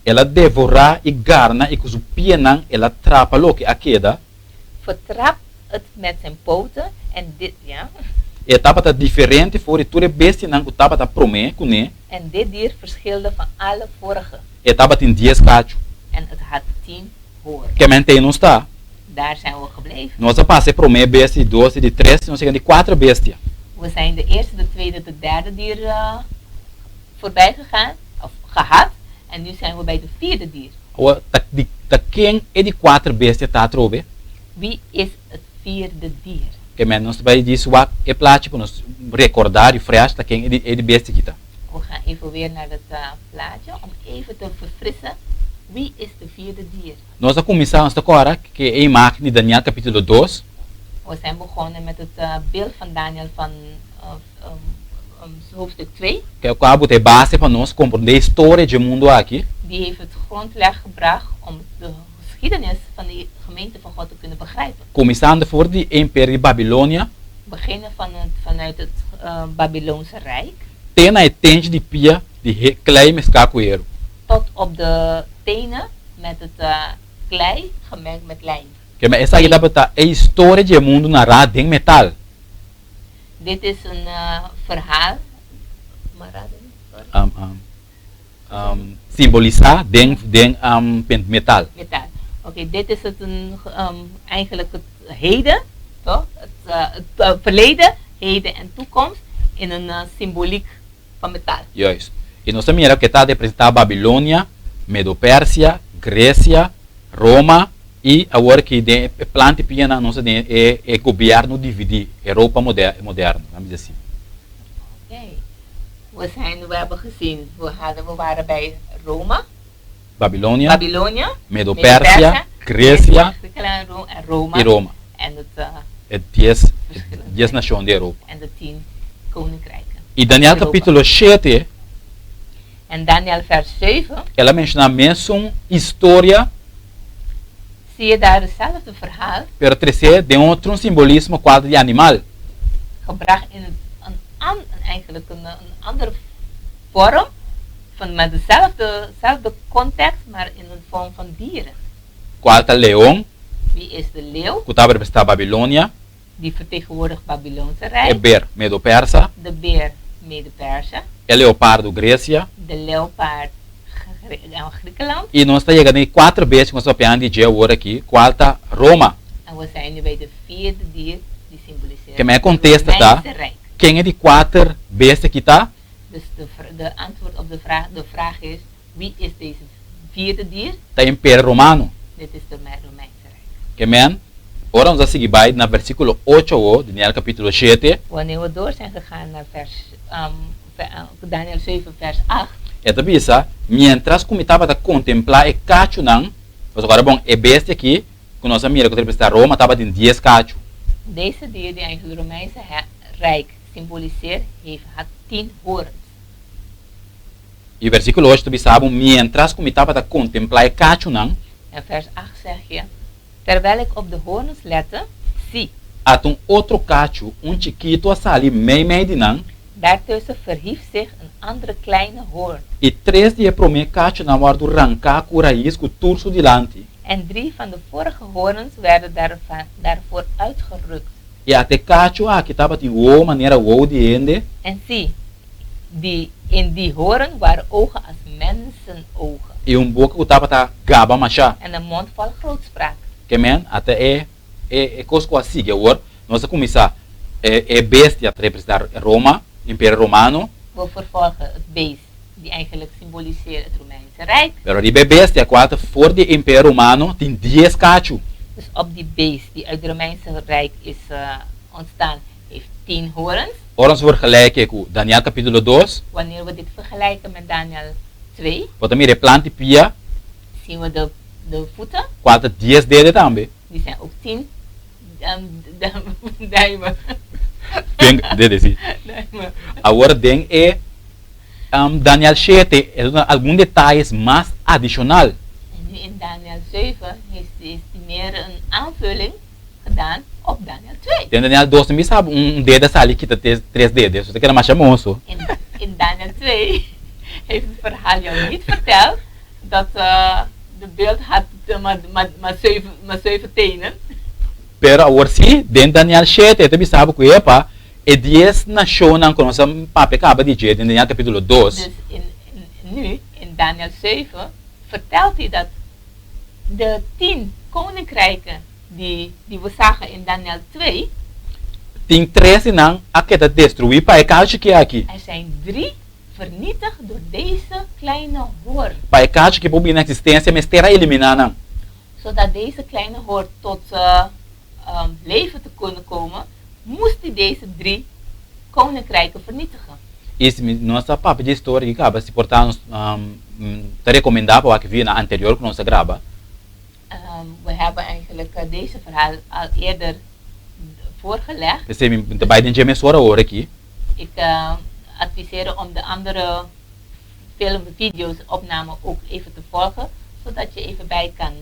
Ela devora e garna e com os pienang, ela trapa lo que a queda, Vertrapt het met zijn poten en dit, ja, Etapa tá diferente voor tudo beste não etapa tá prome kune. En dit dier verschilde van alle vorige. Etapa tem 10 cacho. En het had 10 hoorns. Que mentei não está. Daar zijn we gebleven. Nós passei prome beste, 12, de 3, nós chegamos de 4 bestia. We zijn de eerste, de tweede, de derde dier voorbij gegaan, of gehad. En nu zijn we bij de vierde dier. Tá quem é de 4 bestia tá trove? Wie is het vierde dier? Que men nós vai disso wat é plate para nós recordar e fresh tá quem é de bestia que tá. We gaan even weer naar het plaatje om even te verfrissen. Wie is de vierde dier? Nós começamos agora que é a imagem de Daniel capítulo 2. We zijn begonnen met het beeld van Daniel van hoofdstuk 2. Que é o cabo de base para nós compreender a história do mundo aqui. Die heeft het grondleg gebracht om de geschiedenis van de gemeente van God te kunnen begrijpen. Começando voor de Império de Babilônia. Beginnen vanuit het Babyloonse Rijk. Tem a tente de pia de klei met cacoeiro. Tot op de tenen met het klei gemengd met lijm. Que é essa aí dá para a história do mundo narrada em metal. Dit is een verhaal. Simbolizar den metal. Metaal. Oké, dit is het eigenlijk het heden, toch? Het verleden, heden en toekomst in een symboliek van metaal. Juist. E nós também que está representar Babilônia, Medo-Pérsia, Grécia, Roma e agora que de planta piana nós é governo dividir Europa moderna, vamos dizer assim. Oké. We hebben gezien, we waren bij Roma, Babilônia, Babylonia, Medo-Pérsia, Grécia en Roma. e Roma. En het 10 nações de Europa. En de 10 koninkrijken. E Daniel capítulo 7, en Daniel vers 7, ela menciona mesmo história, zie je daar hetzelfde verhaal, pero trazer de outro simbolismo quadro de animal. Gebracht in eigenlijk een andere vorm, met dezelfde context, maar in een vorm van dieren. Qual leão? Wie is de leeuw? Que estava representando Babilônia. Die vertegenwoordigt Babyloonse Rijk. De beer, Medo-Persa. De beer, Medo-Persa. O leopardo, Grécia. De leopard, Griekenland. E nós estamos chegando em 4 vezes que nós estamos falando de dia agora aqui. Qual está Roma? En we zijn nu bij de vierde dier die symboliseert que mij contesta, tá? Quem é de 4 vezes que está? Dus de antwoord op de vraag is, wie is deze vierde dier? Está Império Romano. Dit is de Romeinse Rijk. Que men? Ora vamos a seguir bij naar versículo 8, Daniel capítulo 7. Wanneer we door zijn gegaan naar Daniel 7 vers 8. Esta bisa, mientras como estava a contemplar e cacho não, mas agora bom, é besta aqui, que nossa mira que representa Roma estava em 10 cacho. Deze dier die eigenlijk het Romeinse Rijk symboliseert, had 10 horens. E o versículo 8 bisa, mientras como estava a contemplar e cacho não. En vers 8 zeg je, terwijl ik op de horens lette, zie. At outro cacho, chiquito a sali meio de não. Daartussen verhief zich een andere kleine hoorn. E 3 dias pro me cacho na hora do arrancar com raiz com o turso delante. En 3 van de vorige horens werden daarvoor uitgerukt. E até cacho que estava de outra maneira de ende. En zie, in die hoorn waren ogen als mensenogen. E boca que estava gaba machá. En een mond vol grootspraak. Que men até é coisa assim que agora nós começar bestia representar Roma, Império Romano. We vervolgen het beest die eigenlijk symboliseert het Romeinse Rijk. Pero die bestia quatro voor de Império Romano tem 10 cacho. Dus op die beest die uit het Romeinse Rijk is ontstaan, heeft 10 horens. Ora ons vergelijken com Daniel capítulo 2. Wanneer we dit vergelijken met Daniel 2, wat também replante pia, zien we de voeten. quatro 10 dedos também. Die zijn ook 10 duimen. Dedos sim. Agora tem Daniel 7, alguns detalhes mais adicional. En nu in Daniel 7 heeft hij meer een aanvulling gedaan op Daniel 2. Tem Daniel 2 também sabe dedo ali que tem 3 dedos. Você quer mais chamoso? In Daniel 2 heeft het verhaal jou niet verteld dat de beeld had maar 7 tenen. Pero agora sim, dentro Daniel 7, também sabe que E 10 nationen con nossa papi acaba de dizer, in capítulo 2, Dus nu, in Daniel 7, vertelt hij dat de 10 koninkrijken die we zagen in Daniel 2, tem 13 não a que destruir para a que aqui. er zijn 3 vernietigd door deze kleine hoorn. Para a que por na existência, mas terá eliminar não. Zodat deze kleine hoorn tot leven te kunnen komen, moest hij deze 3 koninkrijken vernietigen. Isso nossa papi de história que acaba se portar te recomendar para que via na anterior que nossa grava. We hebben eigenlijk deze verhaal al eerder voorgelegd. Você me vai de me sora hora aqui. Ik adviseer om de andere video's, opname ook even te volgen, zodat je even bij kan.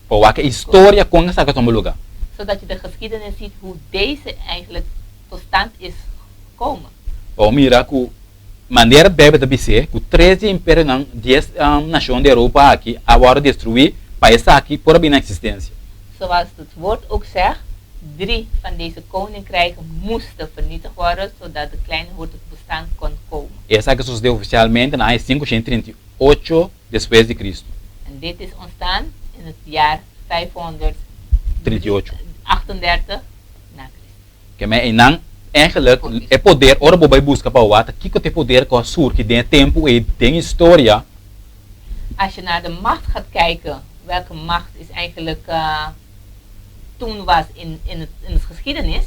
Para que história com essa que lugar. Zodat je de geschiedenis ziet hoe deze eigenlijk tot stand is gekomen. Para mira que maneira bebe de BC, que 13 impérios não 10 nações da Europa aqui agora destruir país aqui por bem na existência. Zoals het woord ook zegt, 3 van deze koninkrijken moesten vernietigd worden, zodat de kleine hoorn tot bestaan kon komen. Essa que sucedeu oficialmente na 538 depois de Cristo. En dit is ontstaan in het jaar 38 na Christus. Que me não eigenlijk é poder ora bobai busca para o ata que tem poder com a sur que tem tempo e tem história. Als je naar de macht gaat kijken, welke macht is eigenlijk toen was in het geschiedenis.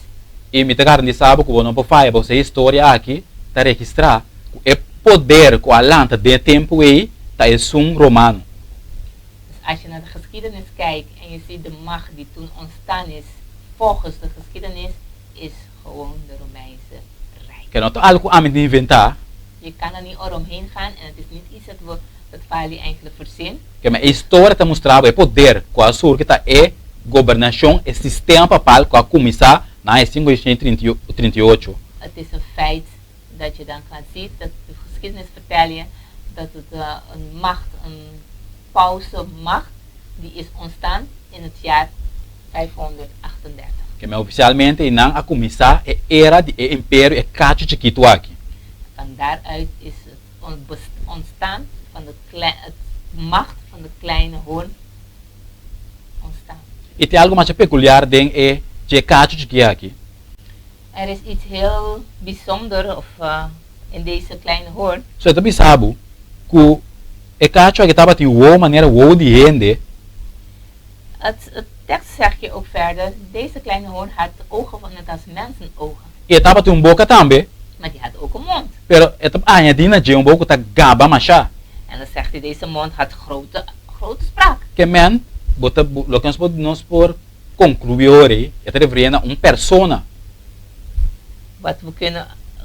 E me tagar de sabe que não pode fazer você história aqui tá registrar é poder com a lanta de tempo e tá é romano. Dus als je naar de geschiedenis kijkt en je ziet de macht die toen ontstaan is volgens de geschiedenis, is gewoon de Romeinse Rijk. Que não tá algo a me inventar. Je kan er niet omheen gaan en het is niet iets dat Fali eigenlijk verzint. Que a história tá mostrando é poder com a sur que tá é governação e sistema papal com a começar na 538. Het is een feit dat je dan kan zien, dat de geschiedenis vertel je, dat het een macht, een pauze macht, die is ontstaan in het jaar 538. Que oficialmente não a começar é era de império é cacho chiquito aqui. Van daaruit is het ontstaan van de macht van de kleine hoorn ontstaan. E tem algo mais peculiar dentro é de cacho chiquito aqui. Er is iets heel bijzonder in deze kleine hoorn. Você também sabe que o cacho aqui estava de uma maneira de rende. Het tekst zegt je ook verder, deze kleine hoorn had ogen van net als mensenogen. E estava de boca também. Maar die had ook een mond. Pero eta añadina de boca tá gaba macha. En dan zegt hij, deze mond had grote spraak. Que men, bota lo que nos por concluir, é referendo a persona. Wat we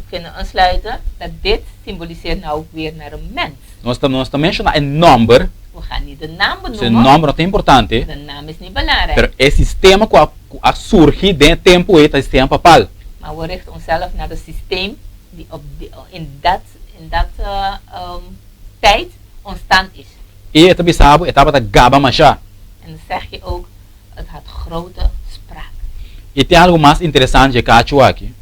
kunnen aansluiten, dat dit symboliseert nou ook weer naar een mens. Nós também mencionar een number. We gaan niet de naam benoemen. Esse número é importante. De naam is niet belangrijk. Pero é sistema que a surge dentro tempo é sistema papal. Maar we richten onszelf naar het systeem die in dat tijd ontstaan is. E é também sabe, estava da gaba macha. En dan zeg je ook, het had grote spraak. E tem algo mais interessante que acho aqui.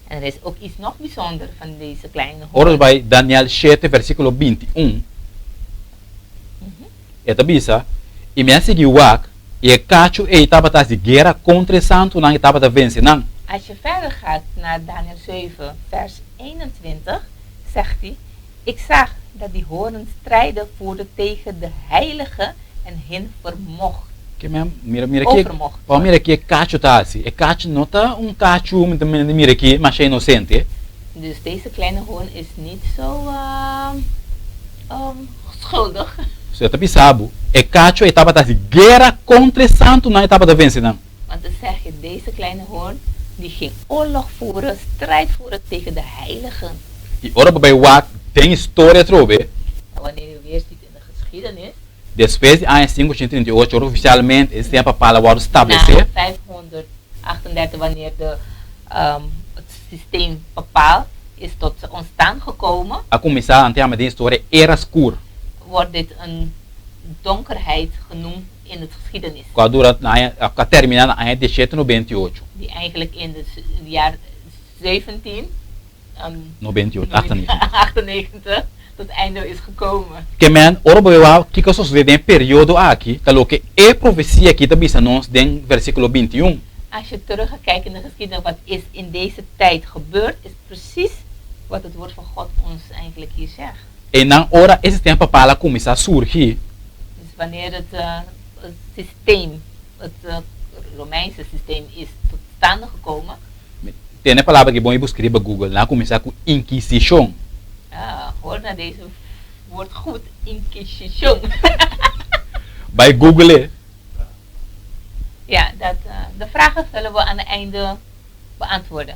En er is ook iets nog bijzonder van deze kleine Ora hoorn. bij Daniel 7 versículo 21. Eta bisa, e me seguiu wak, e cacho e estava da guerra contra santo não estava da vencer não. Als je verder gaat naar Daniel 7 vers 21, zegt hij, ik zag dat die hoorn strijden voerden tegen de heilige en hen vermocht. Que mira aqui, para mira aqui cacho tá assim, e cacho não tá cacho, mira aqui, mas é inocente. Dus deze kleine hoorn is niet zo schuldig. Você tá pensando, e cacho e estava da guerra contra santo não estava da vencer não. Want dan zeg je, deze kleine hoorn, die ging oorlog voeren, strijd voeren tegen de heiligen. E ora bij wak tem história trobe. En wanneer je weer ziet in de geschiedenis, depois de 538 oficialmente esse tempo para o na estabelecer. 538, wanneer het systeem papaal is tot ontstaan gekomen, A começar a ter de história era escuro. wordt dit een donkerheid genoemd in het geschiedenis. Quando terminar na 1798. Die eigenlijk in het jaar 17, 98. 98 tot einde is gekomen. Que men, ora boa, que que sucede em período aqui, que lo que é profecia aqui também se nos den versículo 21. Als je terug gaat kijken in de geschiedenis, wat is in deze tijd gebeurd, is precies wat het woord van God ons eigenlijk hier zegt. E na hora esse tempo para começar a surgir, Dus wanneer het systeem, het Romeinse systeem is tot stand gekomen, tem a palavra que bom ir buscar para Google, lá começar com Inquisição. hoor naar deze woord goed, inquisition. Bij Google, Ja, de vragen zullen we aan het einde beantwoorden.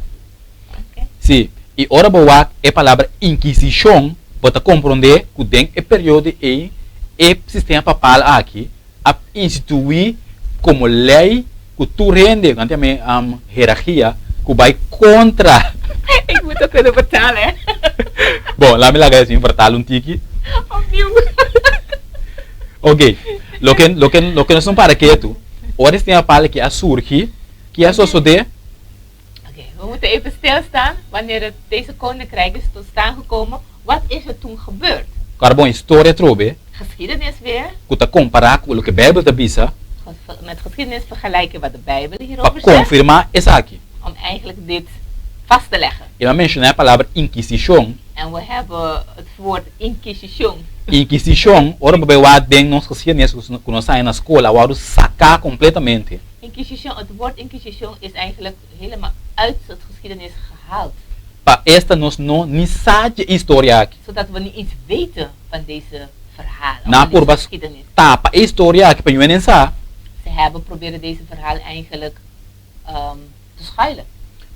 Okay. sim, e ora boa é a palavra Inquisição, para compreender que tem é período e sistema papal aqui, a instituir como lei que tu rende, kan também hierarquia, que vai contra. Ik moet dat kunnen vertalen, hè? Bom, lá me larga assim, vertalo um tiki. Opnieuw. Ok, lo que nós não para que tu, ora esse tema para que a surgir, que é só de Oké, we moeten even stilstaan. Wanneer deze koninkrijk is tot staan gekomen, wat is er toen gebeurd? carbon história trobe, Geschiedenis weer. que tá comparar com o que a Bíblia tá bisa, Met geschiedenis vergelijken wat de Bijbel para hierover zegt. confirmar essa aqui. Om eigenlijk dit vast te leggen. E eu mencionei a palavra Inquisição. En we hebben het woord inquisition. Inquisição, ora bem, o den nós geschiedenis que nós saímos na escola, o aro sacar completamente. Inquisition, het woord inquisition is eigenlijk helemaal uit het geschiedenis gehaald. Para esta nós não nem sabe história aqui. Zodat we niet eens weten van deze verhalen. Na Van deze por bas geschiedenis. tapa história aqui para eu sa. Ze hebben proberen deze verhalen eigenlijk te schuilen.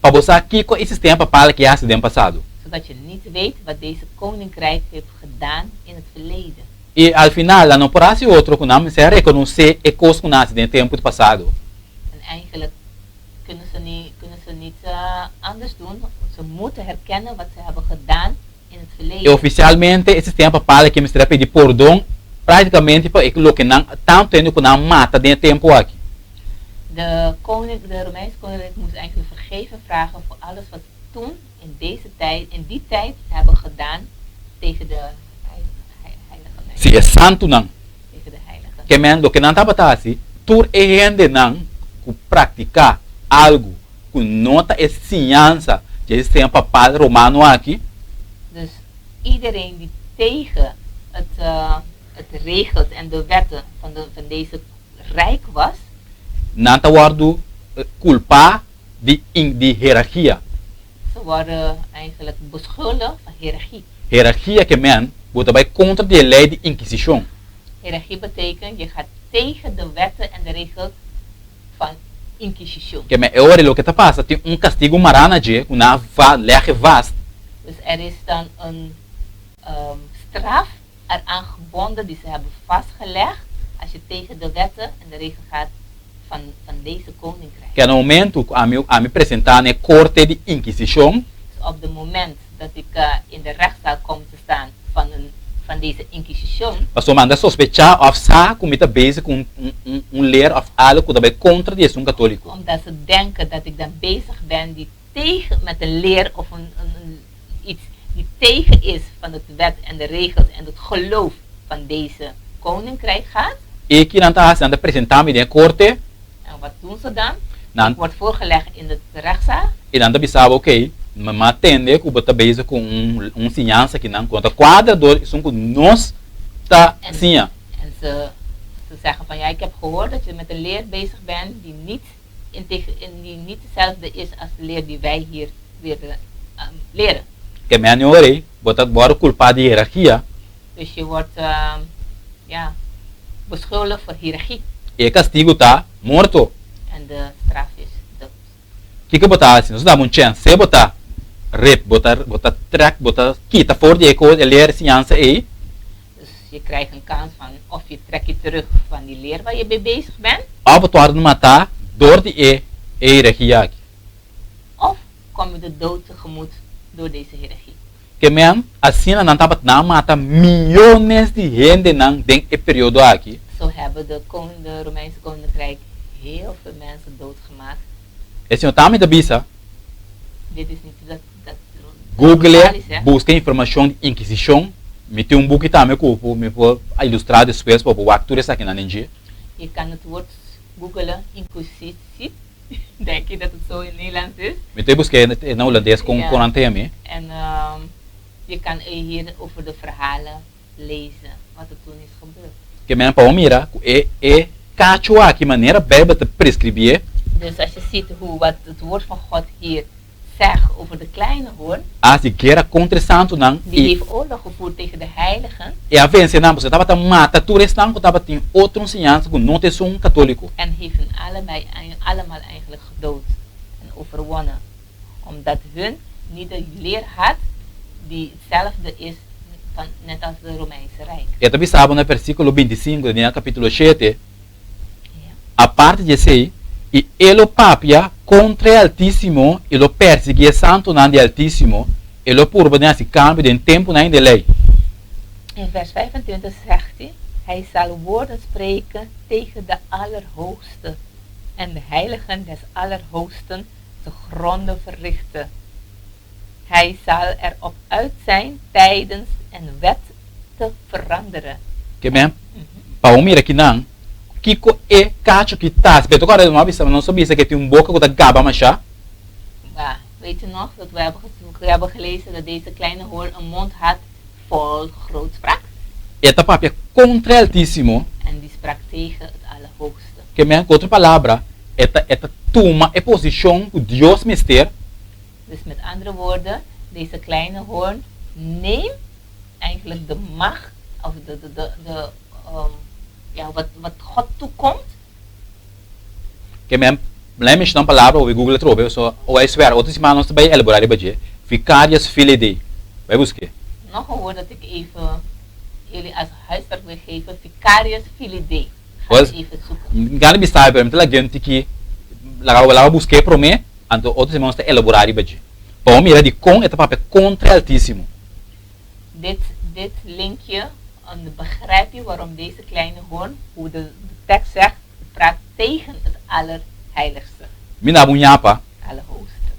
Para você aqui com esse tempo para que já se tem passado. Zodat je niet weet wat deze koninkrijk heeft gedaan in het verleden. E al final, lá não porá-se outro que não se reconhecer e coisas que nasce no tempo passado. En eigenlijk kunnen ze niet anders doen. Ze moeten herkennen wat ze hebben gedaan in het E verleden. oficialmente, esse tempo para que me será pedir perdão, praticamente para aquilo que não tanto tempo que não mata dentro tempo aqui. De Romeinse koninkrijk moest eigenlijk vergeven vragen voor alles wat ze toen in die tijd hebben gedaan tegen de heilige mensen. Se é santo não. Tegen de heilige. Que men lo que não estava assim, tu é gente não que praticar algo que nota é ciência de esse tempo para romano aqui. Dus iedereen die tegen het regels en de wetten van deze rijk was, Não está guardo culpar de hierarquia. ze worden eigenlijk beschuldigd van hiërarchie. Hierarquia que men wordt bij contra de lei de inquisição. Hiërarchie betekent je gaat tegen de wetten en de regels van inquisition. Que men agora lo que está passa tem castigo marana de uma lege vast. Dus er is dan een straf eraan gebonden die ze hebben vastgelegd als je tegen de wetten en de regels gaat van deze koninkrijk. Que no momento a me apresentar na corte de inquisição, Dus op het moment dat ik in de rechtszaal kom te staan van deze inquisition, a manda sospechar of sa como está bezig com leer of algo que daarbij contra de um católico. omdat ze denken dat ik dan bezig ben die met een leer of iets die tegen is van het wet en de regels en het geloof van deze koninkrijk gaat. E que não está sendo apresentar-me na corte, En wat doen ze dan? não, Ik word voorgelegd in de rechtszaal. e não pensava, ok, mas atende que está bezig com ciência que não conta. Quadrador, isso que nós está assim. En ze zeggen van ja, ik heb gehoord dat je met een leer bezig bent die niet hetzelfde is als de leer die wij hier weer leren. Que me anorei, bora culpar de hierarquia. Dus je wordt beschuldigd voor hiërarchie. E castigo está morto. En de straf is dood. Que botar assim, nós dá chance, se botar rep, botar track, botar quita fora de eco, leer ciência aí. Dus je krijgt een kans van of je trekt je terug van die leer waar je mee bezig bent. Of het worden matar door die hierarquia aqui. Of kom je de dood tegemoet door deze hiërarchie. Que men, assim não tá na mata milhões de gente não tem e período aqui. Zo hebben de Romeinse koninkrijk heel veel mensen doodgemaakt. Esse é o tamanho da bisa. dit is niet dat Google, normaal is, hè? busca informação de Inquisição. Me tem um book também que me pode ilustrar depois para o que tu está aqui na Ninja. Je kan het woord googelen, inquisitie. Denk je dat het zo in Nederlands is? Me tem busca na holandês com Ja. quarantena. En je kan hier over de verhalen lezen, wat er toen is gebeurd. Que me para mira cacho aqui maneira Bijbel te prescrever. Dus als je ziet wat het woord van God hier zegt over de kleine hoorn, As de guerra contra santo não die heeft oorlog gevoerd tegen de heiligen e a vencer não você estava mata tu restan que estava tem outro ensinança que não te são católico. en heeft hen allemaal eigenlijk gedood en overwonnen. Omdat hun niet de leer had die hetzelfde is van, net als de Romeinse Rijk. E também sabe no versículo 25 de capítulo 7, Ja. a parte de sei e ele papia contra o Altíssimo e lo perseguia santo não de Altíssimo e lo purba nesse cambio de tempo não de lei. In vers 25 zegt hij zal woorden spreken tegen de Allerhoogste en de heiligen des Allerhoogsten te gronden verrichten. Hij zal erop uit zijn tijdens een wet te veranderen. Que bem, para mira aqui não, Kiko e cacho que tá, se agora não sabia que tem boca que tá gaba machá. Maar weet je nog dat we hebben gelezen dat deze kleine hoorn een mond had vol grootspraak? Eta papia contra o Altíssimo. En die sprak tegen het Allerhoogste. Que me outra palavra, eta toma a posição que Deus mister. Dus met andere woorden, deze kleine hoorn neemt eigenlijk de macht, of wat God toekomt. Que me lembra uma palavra ou Google trobe, so ou é swer, outras semanas também elaborar de budget. Vicarious Filidei. Vai buscar. Nog een woord dat ik even jullie als huiswerk wil geven, vicarious filidei. Ga Pois, ik even zoeken. Gana me sabe, mas la gente que lá busquei para mim, então outras semanas está elaborar de budget. Para mim, de com eta papel contra o Altíssimo. Dit linkje, dan begrijp je waarom deze kleine hoorn, hoe de tekst zegt, praat tegen het Allerheiligste, Mina bunhapa, Allerhoogste.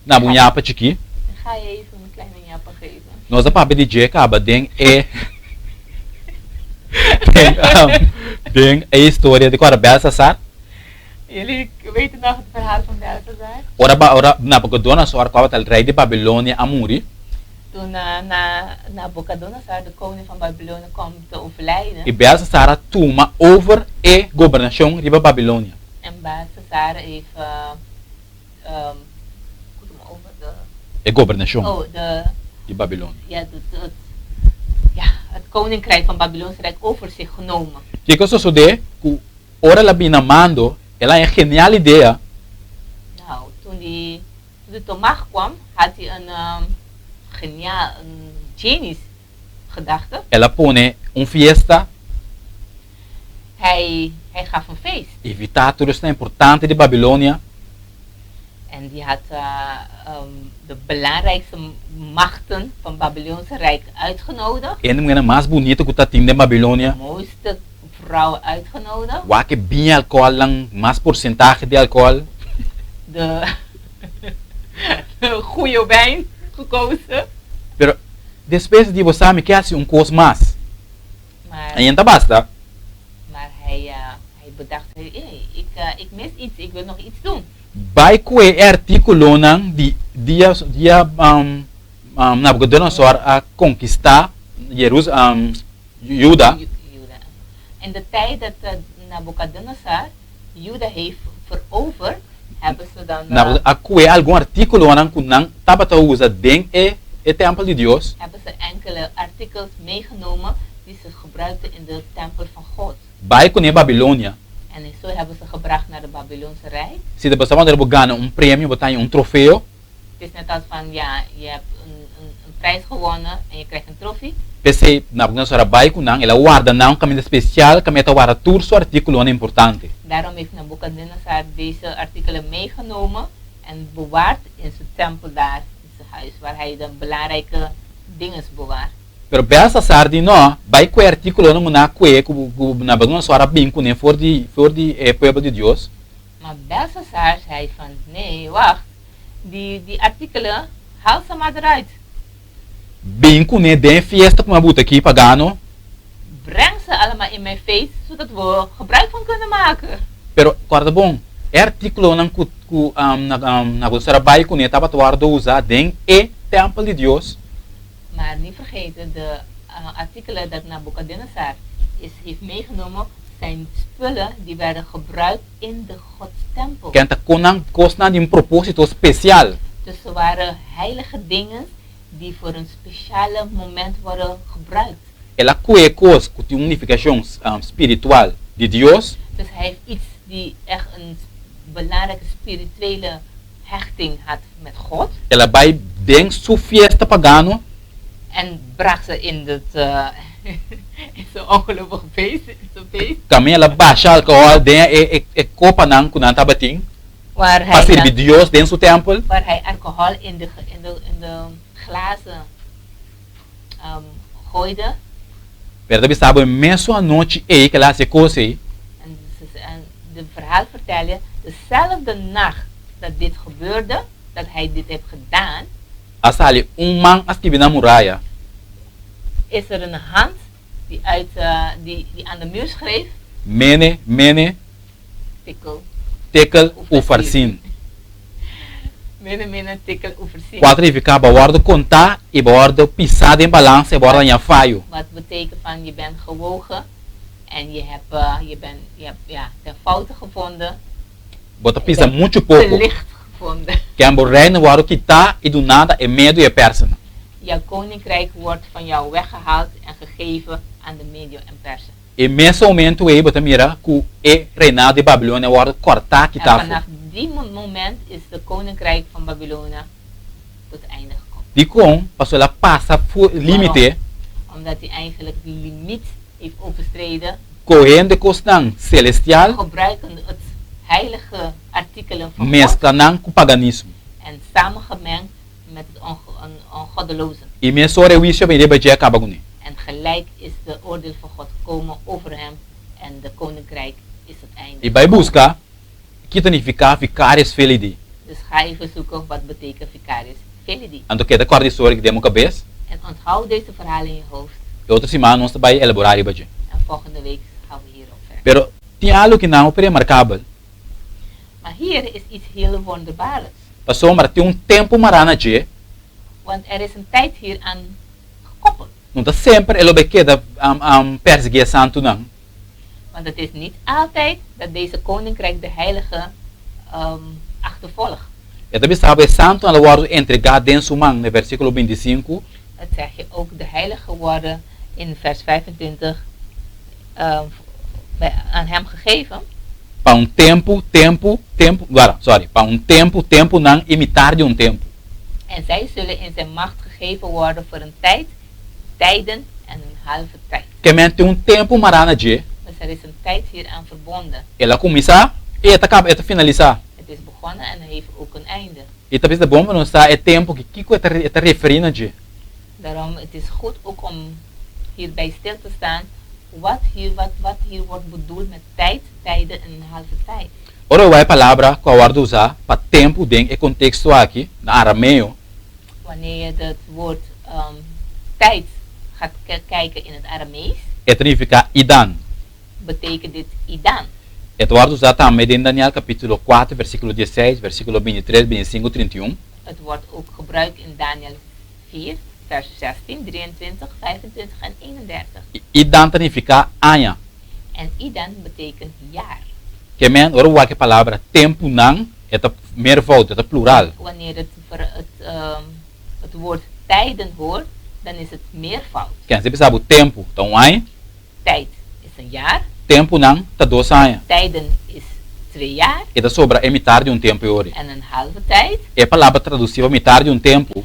na bunhapa chiqui. Dan ga je even een kleine jappa geven. Nós a papel de Jack aba den a história de Corabel Sassar. Jullie weten nog het verhaal van Belshazzar? Ora na Nabucodonosor kwam het rei de Babylonie Amuri. Toen Nabucodonosor, de koning van Babylonië, kwam te overlijden. E Belshazzar toma over a governação de Babilônia. En Belshazzar heeft over A governação de de Babilônia. het koninkrijk van Babylonisch Rijk over zich genomen. Que cosa sucede? Que ora la binamando, ela é genial ideia. Nou, toen de Tomach kwam, had hij een genisch gedachte. Ela pone fiesta, Hij gaf een feest. evitar tudo isso importante de Babilônia. En die had de belangrijkste machten van Babylonisch Rijk uitgenodigd. E a mulher mais bonita que tá tendo em Babilônia. De mooiste vrouwen uitgenodigd. Waar que bem álcool, lang mais porcentagem de álcool. De goede wijn gekozen. Pero depois de você me quer assim coisa mais. Maar Ainda basta. hij bedacht, ik mis iets, ik wil nog iets doen. Vai com o artículo de Nabucodonosor a conquistar Jerusalém, Juda. In de tijd dat Nabucodonosor Juda heeft veroverd, hebben ze dan A com algum artículo que não estava a usar dentro do templo de Deus. hebben ze enkele artikels meegenomen die ze gebruikten in de tempel van God. Vai com a Babilônia. En zo hebben ze gebracht naar de Babylonse Rijk. Se depois você ganha prêmio, botar troféu. Het is net als van, ja, je hebt een prijs gewonnen en je krijgt een trofee. PC Nabucodonosor vai com ela guarda não caminho especial, caminho guarda tudo seu artículo importante. Daarom heeft Nabucodonosor deze artikelen meegenomen en bewaard in zijn tempel daar, in zijn huis, waar hij de belangrijke dingen bewaart. Pero Belshazzar di no, vai com o artículo não na que Nabucodonosor bem com for de povo de Deus. Maar Belshazzar zei van, nee, wacht, die artikelen, haal ze maar eruit. Bem com né den fiesta com uma buta aqui pagano. Breng ze allemaal in mijn feest, zodat we gebruik van kunnen maken. Pero guarda bom, é artículo não na trabalho com né tava tuardo usar den e templo de Deus. Maar niet vergeten, de artikelen dat Nabukadnezar heeft meegenomen, zijn spullen die werden gebruikt in de Godstempel. Que anta conang cosna de propósito especial. Dus ze waren heilige dingen die voor een speciale moment worden gebruikt. Ela coecos com a unificação espiritual de Deus. Dus hij heeft iets die echt een belangrijke spirituele hechting had met God. Ela vai den su fiesta pagano. En bracht ze in het in zo'n ongelovige feest. Também ela baixa alcohol den e copa nang kunan tabating. Waar Para servir hij, Deus den su templo. waar hij alcohol in de glazen gooide. Verdade sabe mesmo a noite e que ela se cose. En de verhaal vertellen, dezelfde nacht dat dit gebeurde, dat hij dit heeft gedaan, Asali man as que na muralha. is er een hand die, die aan de muur schreef, Mene tikkel, tekel o farsin. mene, tikkel, overzien. Quatro ficava bordo contar e bordo pisar em balança e bordo em faio. Wat betekent van je bent gewogen en je hebt de fouten gevonden, Bota pisa muito te pouco. licht gevonden. Que ambo reino bordo quitar e do nada é medo e é persona. Jouw koninkrijk wordt van jou weggehaald en gegeven aan de Medio en Persen. E nesse momento aí bota mira que é reinado de Babilônia bordo cortar En quitar. vanaf die moment is de koninkrijk van Babylonië tot het einde gekomen. De com passou ela passa por limite Omdat hij eigenlijk die limiet heeft overstreden, correndo costan celestial gebruikende het heilige artikelen van God mesclanang com paganismo. en samengemengd met het ongoddeloze. E minha sora wisha bem de acaba com En gelijk is de oordeel van God gekomen over hem en de koninkrijk is het einde. E vai buscar que significa vicarious felidi. Dus ga even zoeken wat betekent vicarius felidi. Ando que da corda histórica que demos cabeça. En onthoud deze verhalen in je hoofd. E outra semana nós vai elaborar e baje. En volgende week gaan we hierop verder. Pero tinha algo que não é remarcável. Maar hier is iets heel wonderbaarlijks. Passou maar tem tempo marana je. Want er is een tijd hier aan gekoppeld. Não tá sempre ele bequeda perseguir santo não. Want het is niet altijd dat deze koninkrijk de heilige achtervolgt. E também sabe santo ela guarda entregar dentro man no versículo 25. Dat zeg je ook de heilige woorden in vers 25 aan hem gegeven. Para tempo, para tempo não imitar de tempo. En zij zullen in zijn macht gegeven worden voor een tijd, tijden en een halve tijd. Que men tem tempo marana je. Dus er is een tijd hier aan verbonden. Ela começa e ela finalizar. Het is begonnen en heeft ook een einde. E talvez é bom para nós é tempo que Kiko está referindo je. Daarom het is goed ook om hierbij stil te staan wat hier wordt bedoeld met tijd, tijden en een halve tijd. Ora vai palavra que eu guardo usar para tempo den e contexto aqui na arameo. Wanneer je het woord tijd gaat kijken in het Aramees, Het significa idan. betekent dit Idan. Het wordt usado também in Daniel capítulo 4 versículo 16, versículo 23, 25, 31. Het wordt ook gebruikt in Daniel 4, vers 16, 23, 25 en 31. Idan significa año. En Idan betekent jaar. Que men ora vai que palavra tempo não é meervoud, é plural. Wanneer het woord tijden hoort, dan is het meervoud. Quem sempre sabe o tempo, tá ano. Tijd is een jaar, Tempo não, tá 2 anos. tijden is 2 jaar E tá sobra é metade de tempo hoje. en een halve tijd. É a palavra traduzida metade de tempo,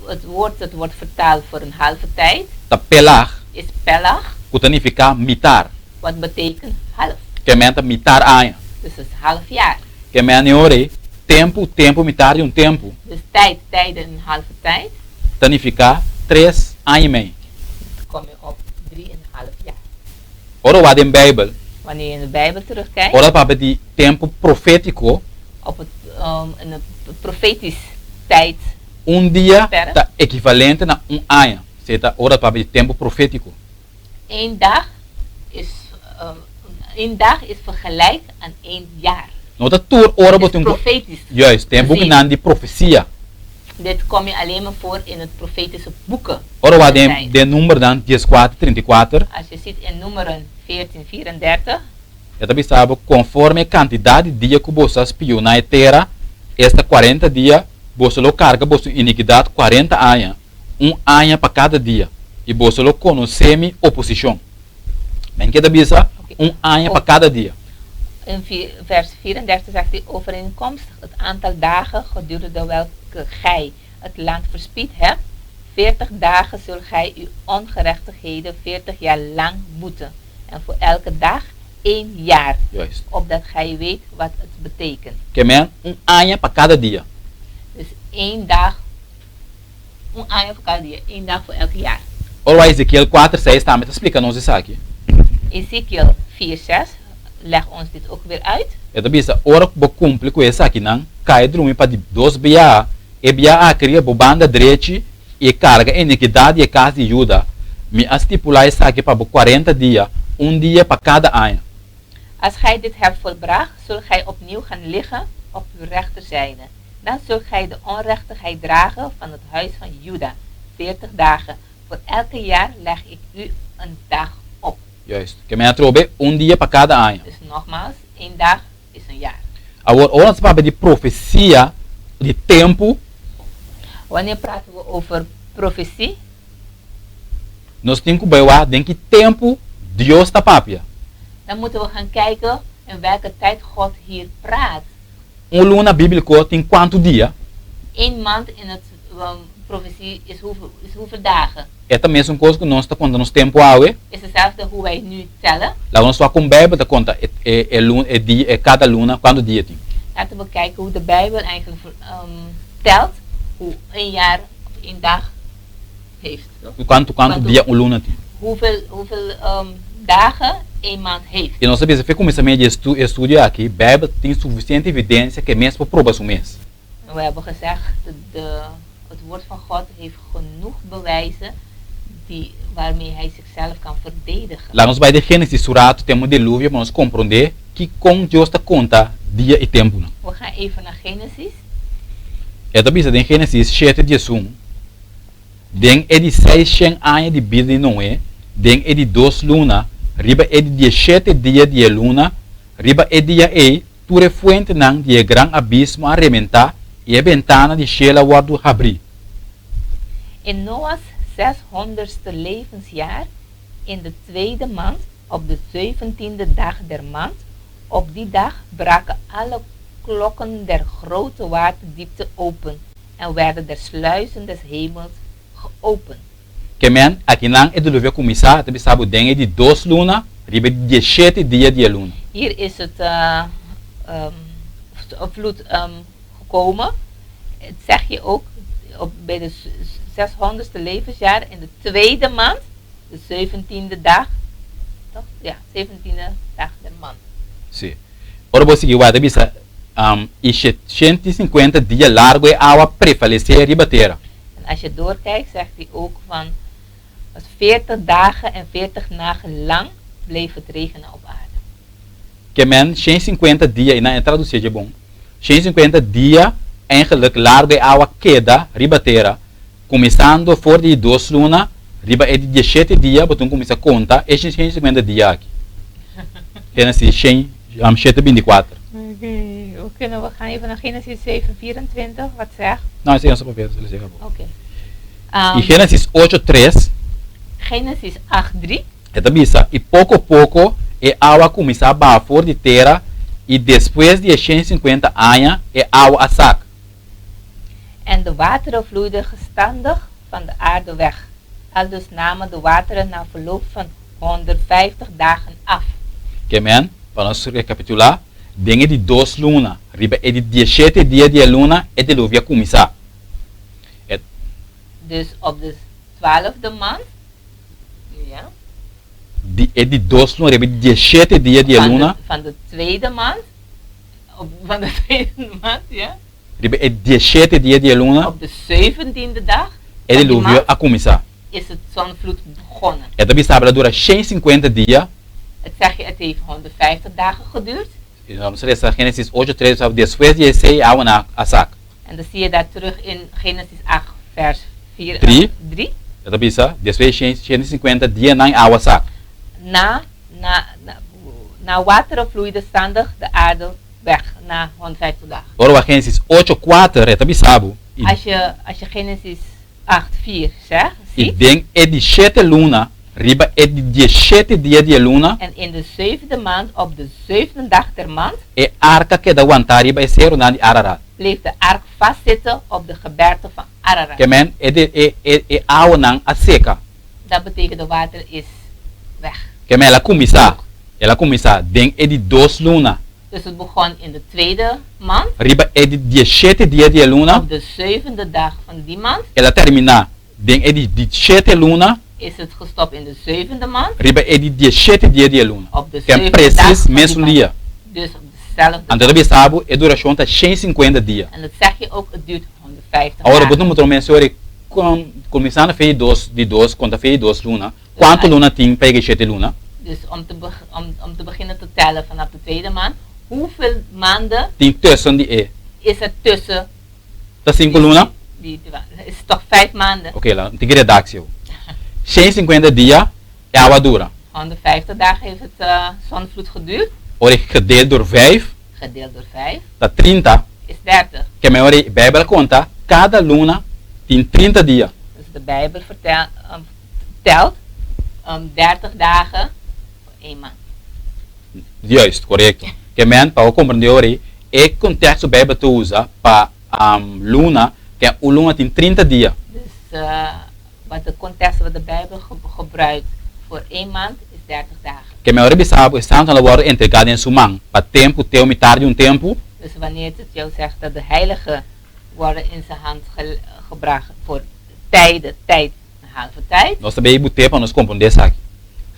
Het woord dat wordt vertaald voor een halve tijd tá pelar, is pelag, que significa mitar. wat betekent half. Que men tá mitar anos. Dus het is half jaar. Que men ore tempo, metade de tempo, Dus tijd, tijden en een halve tijd, significa 3 anos e meio. dan kom je op 3,5 jaar. Ora vai in Bijbel, Wanneer je in de Bijbel terugkijkt, ora para de tempo profético, in het profetisch tijd. dia Espera. está equivalente a ano. Você está ora para o tempo profético. Eén dag is vergelijk aan 1 jaar. Nota tour ora Het is botum. profetisch. Juist, tem boek gezien. nan die profecia. Dit kom je alleen maar voor in het profetische boeken. Ora wat Dat de zijn- de nummer dan 14:34. Als je ziet in Numeren 14:34, Eu também sabe, conforme a quantidade de dia que você espiou na terra, esta 40 dias, você lo carga, você iniquidade 40 anos. Ano para cada dia. E você lo conhece oposição. Men que da bisa, ano para cada dia. in vers 34 zegt hij overeenkomstig het aantal dagen gedurende welke gij het land verspied hebt. 40 dagen zult gij uw ongerechtigheden 40 jaar lang boeten. En voor elke dag 1 jaar. Juist. Opdat gij weet wat het betekent. Que men, ano para cada dia. Dus 1 dag. Een año voor cada dia. 1 dag voor elk jaar. Ora Ezequiel 4:6 está me explicando isso aqui. Ezekiel 4:6 legt ons dit ook weer uit. Eu também bisa, ora bo cumpre com essa aqui não, cai drumi para de 2 bia, e bia a cria bo banda direita e carga iniquidade e casa de Juda. Me estipular isso aqui para 40 dias, dia para cada ano. Als gij dit hebt volbracht, zult gij opnieuw gaan liggen op uw rechterzijde. Dan zult gij de onrechtigheid dragen van het huis van Juda. 40 dagen. Voor elke jaar leg ik u een dag op. Juist. Que me atrobe dia para cada ano. Dus nogmaals, 1 dag is een jaar. Agora, ora nós vamos de profecia de tempo, Wanneer praten we over profetie? nós temos que ver em que tempo Deus está papia. Dan moeten we gaan kijken in welke tijd God hier praat. Luna bíblico tem quanto dia? 1 maand in het profetie is hoeveel dagen? É também uma coisa que nós está contando nos tempo awe. Is hetzelfde hoe wij nu tellen. Lá nós só com Bíblia conta cada luna quanto dia tem. Laten we kijken hoe de Bijbel eigenlijk telt hoe 1 jaar of 1 dag heeft. Toch? Quanto dia luna tem. Hoeveel dagen 1 maand heeft. E nós sabemos que começamento de estudo aqui, Bíblia tem suficiente evidência que mesmo para provar mês. We hebben gezegd dat het woord van God heeft genoeg bewijzen waarmee hij zichzelf kan verdedigen. Lá nós vai de Gênesis surato temos dilúvio para nós compreender que com Deus está conta dia e tempo. Não? We gaan even naar Genesis. É da bisa de Gênesis 7:1. Den é de 600 anos de vida de Noé, den é de 2 luna, riba é de 17 dias de luna, riba é dia tu refuente nang de gran abismo a rementar e a ventana de Shela wadu abrir. In Noah's 600ste levensjaar, in de 2e maand, op de 17e dag der maand, op die dag braken alle klokken der grote waterdiepte open en werden de sluizen des hemels geopend. Que men, aqui nang é dilúvio começar, te sabe den é de 2 luna, riba de 17 dias de luna. Hier is het vloed gekomen. Het zeg je ook bij de 600ste levensjaar in de 2e maand, de 17e dag, toch? Ja, 17e dag der maand. Sim. Ora você que vai bisa e 150 dias largo é água prevalecer riba terra. En als je doorkijkt, zegt hij ook van 40 dagen en 40 nachten lang bleef het regenen op aarde. Que men 150 dias e na traduzir é bom. 150 dias eigenlijk largo é água queda riba terra. Começando for de 2 luna, riba é de 17 dias, botum começa a conta, é 150 dias aqui. Gênesis 7:24. Oké, we gaan even naar Genesis 7:24, wat zegt? Não, esse é só para ver, se ele chega bom. Oké. E Gênesis 8:3, Genesis 8:3. é da bisa, e pouco a pouco é água começa a bafor de terra e depois de 150 anos é água a sac. En de wateren vloeiden gestandig van de aarde weg. Aldus namen de wateren na verloop van 150 dagen af. Que men, para nós recapitular, dengue de 2 luna, riba é de 17 dias de luna é de luvia começar. Dus op de 12e maand, ja, É de 2 luna, riba de 17 dias de luna, van de 2e maand, van de 2e maand, ja, riba e 17 dia de luna, op de 17e dag e van die diluvio maand a começar. is het zonvloed begonnen. E também sabe, ela dura 150 dias. Het zeg je, het heeft 150 dagen geduurd. E vamos ler essa Gênesis 8:3, sabe, después de 6 água na asac. En dan zie je dat terug in Genesis 8 vers 4, Drie. 3. E também sabe, después de 150 dias na água sac. Na wateren vloeide standig de aarde weg na 150 dagen. Ora, Gênesis 8:4, e também sabe, Als je Genesis 8, 4 zegt, e ziet, den e de 7 luna, riba e de 17 dia de luna, en in de 7e maand, op de 7e dag der maand, e arca que da aguentar riba e ser na de Ararat. bleef de ark vastzitten op de gebergte van Ararat. Que men e água na a seca. Dat betekent de water is weg. Que men ela começa den e de 2 luna, Dus het begon in de 2e maand. riba e de 17 dia de luna, Op de 7e dag van die maand ela termina den e de 17 luna, is het gestopt in de 7e maand. riba e de 17 dia de luna. Op de Que é 7e dag precies van die mesmo maand. dia. Dus op dezelfde Ante dag. também sabe, e duração tá 150 dias. En dat zeg je ook, het duurt 150 Agora, dagen. você não me mencionar começando a fazer dos, quando a fazer 2 luna, quanto luna tem para 7 luna? Dus om te beginnen te tellen vanaf de 2e maand, hoeveel maanden Tem tussen die e. is er tussen Tá 5 luna? is toch 5 maanden? Ok, lá, tem que redação. 150 dias é água dura. 150 dagen heeft het zonvloed geduurd, Ora, gedeeld door 5, gedeeld door 5 dá 30. is 30. Que a maioria da Bíblia conta, cada luna tem 30 dias. Dus de Bijbel telt 30 dagen voor 1 maand. Juist, correto. Que men, para compreender ora, é contexto da Bíblia tu usa para luna, que o luna tem 30 dias. Dus wat de context wat de Bijbel gebruikt voor 1 maand is 30 dagen. Que a maioria sabe, Santo ela agora entregado em sua mão, para tempo, teu metade de tempo, Dus wanneer het jou zegt dat de heiligen worden in zijn hand gebracht voor tijd, een halve tijd, nós também vamos ter para nos compreender isso aqui.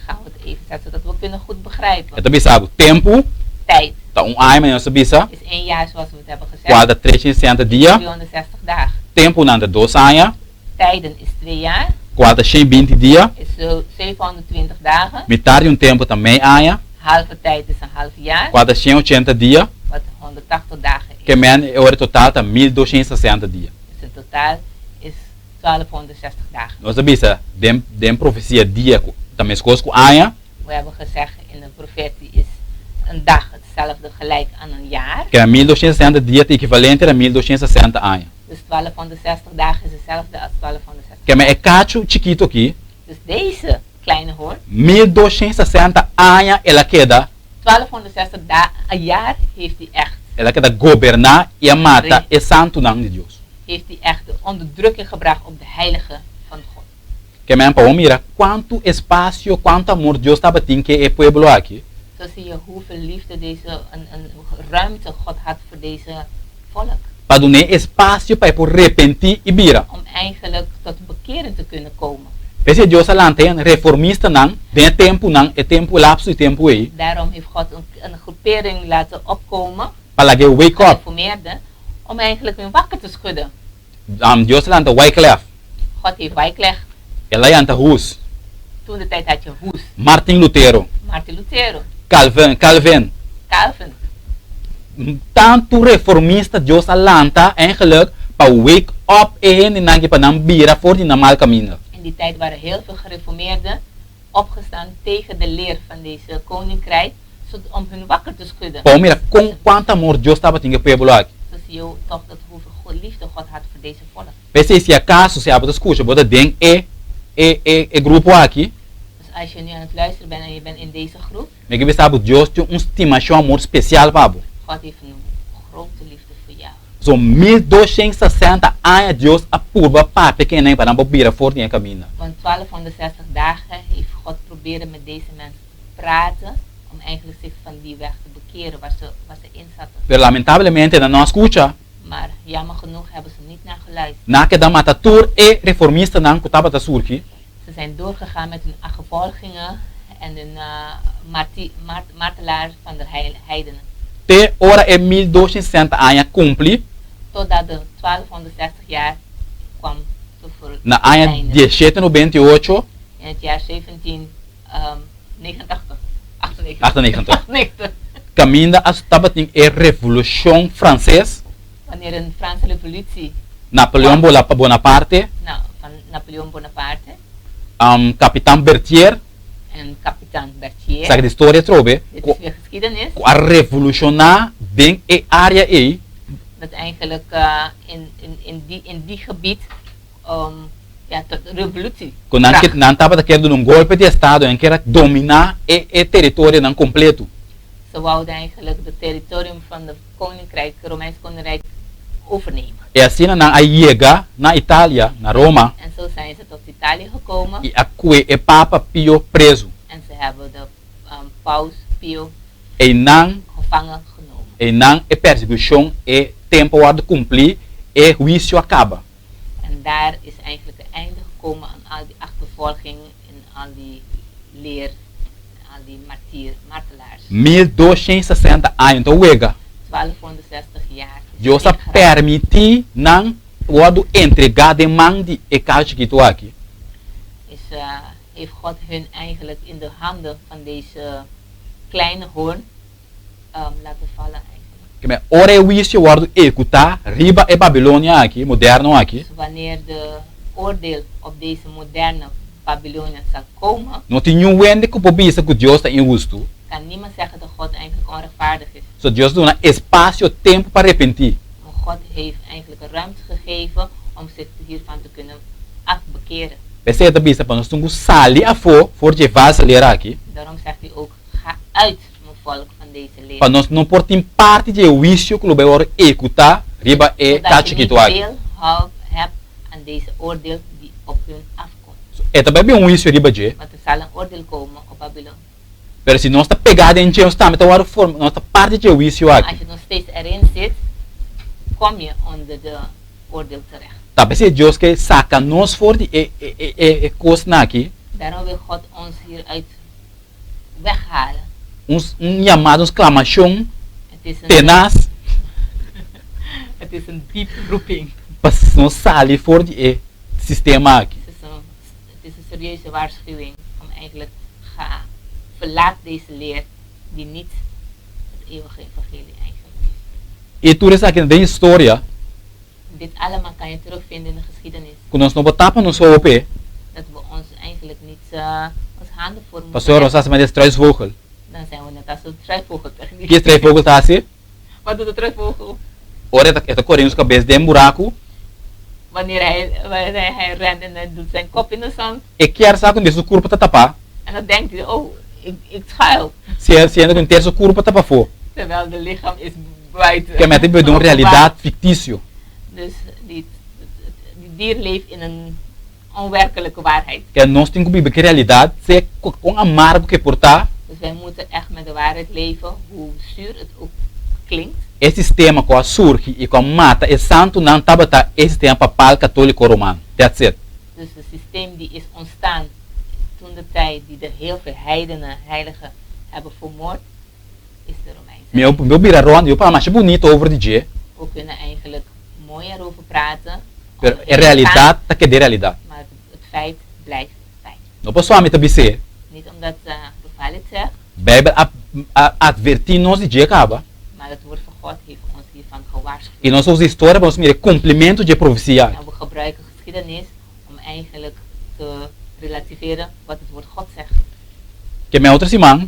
gaan we het even zetten zodat we kunnen goed begrijpen. Eu também sabe, tempo, Tijd tá ano, mas nós sabemos, is 1 jaar zoals we het hebben gezegd, guarda 360 dias, 360 dagen. tempo nanda 2 anos, Tijden is 2 jaar, guarda 120 dias, is zo 720 dagen. metade de tempo também anos, Halve tijd is een half jaar, guarda 180 dias, wat 180 dagen is. que men é hora total tá 1260 dias. Dus het totaal is 1260 dagen. Nós sabemos, dem profecia dia também escolhe com anos, We hebben gezegd in de profetie is een dag hetzelfde gelijk aan een jaar. que 1260 dias é equivalente a 1260 anos. Dus 1260 dagen is hetzelfde als 1260. Que men é cacho chiquito aqui, Dus deze kleine hoor, 1260 anos ela queda, 1260 een jaar heeft hij echt. ela queda governar e a mata é santo nome de Deus. Heeft hij echt de onderdrukking gebracht op de heiligen van God. Que men para mira quanto espaço, quanto amor Deus estava tendo que é pueblo aqui. Zo zie je hoeveel liefde een ruimte God had voor deze volk. Para dar espaço para por repentir e vira. Om eigenlijk tot bekering te kunnen komen. Pese Deus alante een reformista nan, den tempo nan, e tempo lapso e tempo aí, Daarom heeft God een groepering laten opkomen, para que wake up. gereformeerden, om eigenlijk weer wakker te schudden. Deus alante Wycliffe, God heeft Wycliffe, ela anta Hus, toen de tijd had je Hus, Martin Lutero, Martin Lutero, Calvin, Calvin. tanto reformista Deus alanta eigenlijk para wake up e hen nangi para nan vira voor die normaal caminho. In die tijd waren heel veel gereformeerden opgestaan tegen de leer van deze koninkrijk, om hun wakker te schudden. Para mira com quanto amor Deus estava tendo pueblo aqui. Zo zie je toch dat hoeveel liefde God had voor deze volk. Pese se acaso se abra escuta, bota den e grupo aqui, Dus als je nu aan het luisteren bent en je bent in deze groep, me que sabe Deus tem estimação amor especial para você. God heeft een grote liefde voor jou. So 1260 anos Deus apurva para pequeno para não vira fora em caminho. Want 1260 dagen heeft God proberen met deze mensen te praten, om eigenlijk zich van die weg te bekeren waar ze in zaten. Pero lamentavelmente não escuta. Maar jammer genoeg hebben ze niet naar geluisterd. Na que da matatur e reformista não cutava da surki. Ze zijn doorgegaan met hun achtervolgingen en hun martelaar van de heidenen. Te ora e 1260 anos cumpre. totdat de 1260 jaar kwam voor Na het ano einde. 1798, In het jaar 1789. 98. 98, 98. caminda as tabating e Revolution Francês, Wanneer een Franse revolutie Napoleon Bonaparte, van Napoleon Bonaparte Capitão Berthier, en kapitein Berthier. sabe de história trobe, Dit is weer geschiedenis. a revolucionar bem e área e Dat eigenlijk in die gebied tot revolutie. quando não estava querendo um golpe de estado, em que era dominar e território não completo. Ze wouden eigenlijk het territorium van het koninkrijk, het Romeins koninkrijk, overnemen. E assim na chega na Itália, na Roma, En zo zijn ze tot Italië gekomen e acque e Papa Pio preso. en ze hebben de paus Pio E não gevangen genomen. e não e perseguição e tempo a de cumprir e juízo acaba. En daar is eigenlijk het einde gekomen aan al die achtervolging en al die leer, al die martelaars. 1260 anos, então wega. 1260 jaar. Deus a permitir não o entregar de mão de e caixa que tu aqui. Heeft God hun eigenlijk in de handen van deze kleine hoorn laten vallen eigenlijk. Que me ora e juízo o executar riba e Babilônia aqui, moderno aqui. Dus wanneer de oordeel op deze moderne Babylonia zal komen, Não tem nenhum wende que pode dizer que Deus está injusto. kan niemand zeggen dat God eigenlijk onrechtvaardig is. So Deus dá espaço, tempo para arrepender. Maar God heeft eigenlijk een ruimte gegeven om zich hiervan te kunnen afbekeren. Pensei da bisa para nós temos sair a for levar a ler aqui. Daarom zegt hij ook, ga uit mijn volk van deze leer. Para nós não portem parte de juízo que o vai executar riba e Zodat caixa je que niet tu aqui. deel hebt aan deze oordeel die op hun afkomt. É também bem um juízo riba de. Want er zal een oordeel komen op Babylon. Pero se nós está pegado em Deus também, então a forma, nós está parte de juízo Als aqui. je nog steeds erin zit, kom je onder de oordeel terecht. Tá, pensei Deus que saca nós for de e coisa aqui. Daarom wil God ons hieruit weghalen. Chamado, exclamação Het is een, tenaz het is een diepe roeping. para nós sair for de sistema aqui. Het is een serieuze waarschuwing om eigenlijk verlaat deze leer die niet het eeuwige evangelie eigenlijk is. E tudo isso aqui tem história. Dit allemaal kan je terugvinden in de geschiedenis. Quando nós não botamos no seu pé, Dat we ons eigenlijk niet onze handen voor moeten pastor, nós leggen. fazemos de três vogel. Dan zijn we net als de struisvogeltechniek. Que três vogel tá assim? Wat doet de struisvogel? Ora, está correndo os cabeças de buraco. Wanneer hij rent en hij doet zijn kop in de zand. E quer saber quando esse corpo tá tapar. En dan denkt hij, oh, ik schuil. Se ainda com terço corpo tá para fora. Terwijl de lichaam is buiten. Que mete bij een realidade fictício. Dus die dier leeft in een onwerkelijke waarheid. Que nós temos que viver que realidade se com amargo que portar. Dus wij moeten echt met de waarheid leven, hoe zuur het ook klinkt. Esse sistema com a surge e com a mata é santo não tabata esse sistema papal católico romano. That's it. Dus het systeem die is ontstaan toen de tijd die de heel veel heidenen, heiligen hebben vermoord, is de Romeinse. Meu biraron, eu para mais bonito over de dia. We kunnen eigenlijk mooi erover praten. Pero é realidade tá que de realidade. Maar het feit blijft feit. Não posso somente dizer. Niet omdat Ruval het zegt, Bijbel advertir nós de dia acaba. maar het woord van God heeft ons hiervan gewaarschuwd. E nós usamos história para nós mirar complemento de profecia. En we gebruiken geschiedenis om eigenlijk te relativeren wat het woord God zegt. Que minha outra semana,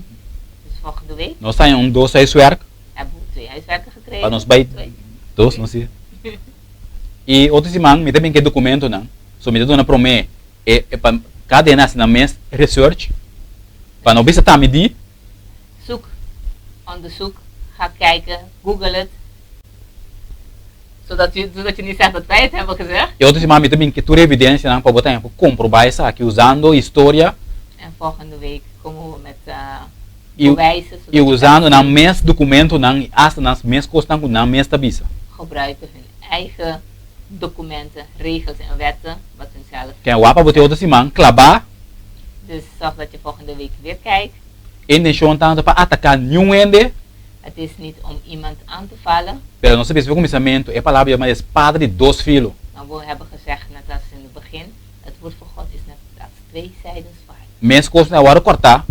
Dus volgende week nós saímos dois huiswerk. hebben we 2 huiswerken gekregen. Para nós bij dois, não sei. E outra semana, me também que documento não. So me deu uma promessa e para cada nacionamento research. Para não bisa medir. Zoek, onderzoek, ga kijken, google het. Zodat je niet zegt dat wij het hebben gezegd. E outra semana me também que tudo evidência não para botar para comprovar isso aqui usando história En volgende week komen we met e bewijzen. e usando na mes documento não hasta nas mes costas não mes tabisa. Gebruiken hun eigen documenten, regels en wetten, wat hun zelf. Que o apa botar outra semana clavar Dus zorg dat je volgende week weer kijkt. intenção tanto para atacar nenhum ende Het is niet om iemand aan te vallen. Pero no sabes, começamento, é palavra, mas é padre de dois filhos. Maar we hebben gezegd, net als in het begin, het woord van God is net als tweezijdig zwaard. Mens coisas na hora cortar,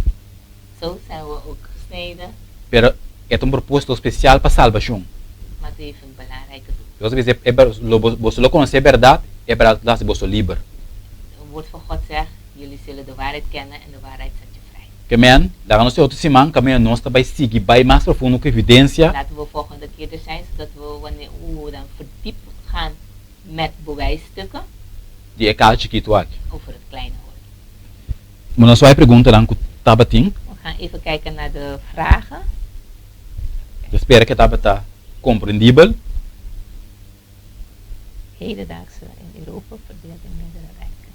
Zo zijn we ook gesneden, pero é um propósito especial para salvação. maar het heeft een belangrijke doel. Então, às vezes, você não conhece a verdade, é para dar você livre. Het woord van God zegt, jullie zullen de waarheid kennen en de waarheid zet je vrij. Que men, daar nós outro simão, caminho nós também seguir, vai mais profundo que evidência. Laten we volgende keer er zijn, zodat we wanneer we dan verdiept gaan met bewijsstukken De é cada chiquito aqui. over het kleine woord. Mas nós vai perguntar lá com Tabatim. We gaan even kijken naar de vragen. Eu espero que tá compreendível. Hedendaagse in Europa verdeeld in meerdere rijken.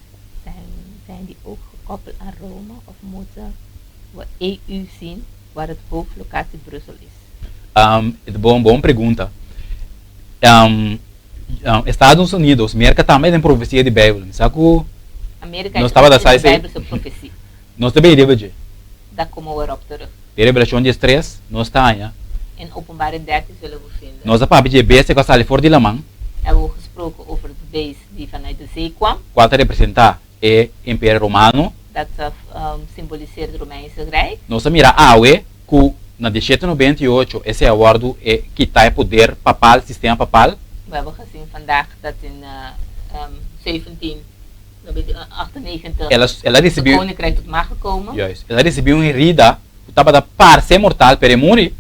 Zijn die ook gekoppeld aan Rome of moeten we EU zien waar het hoofdlocatie Brussel is? É bom pergunta. Estados Unidos, América também tem profecia de Bíblia. Sabe que Amerika Nós is tava ook da in de size, Bijbelse profetie. nós também iremos. Daar komen we erop terug. De revelação de 3, nós está aí. In openbaring 13 zullen we vinden. Nós a papi de besta que sai fora de la mão, Hebben we gesproken over het beest die vanuit de zee kwam. qual representa é Império Romano. Dat symboliseert het Romeinse Rijk. Nós mira awe que na 1798 esse acordo é que tá poder papal, sistema papal. We hebben gezien vandaag dat in 1798 Ela het recebeu, koninkrijk tot macht gekomen. yes, ela recebeu uma herida, estava da par ser mortal, pero morrer.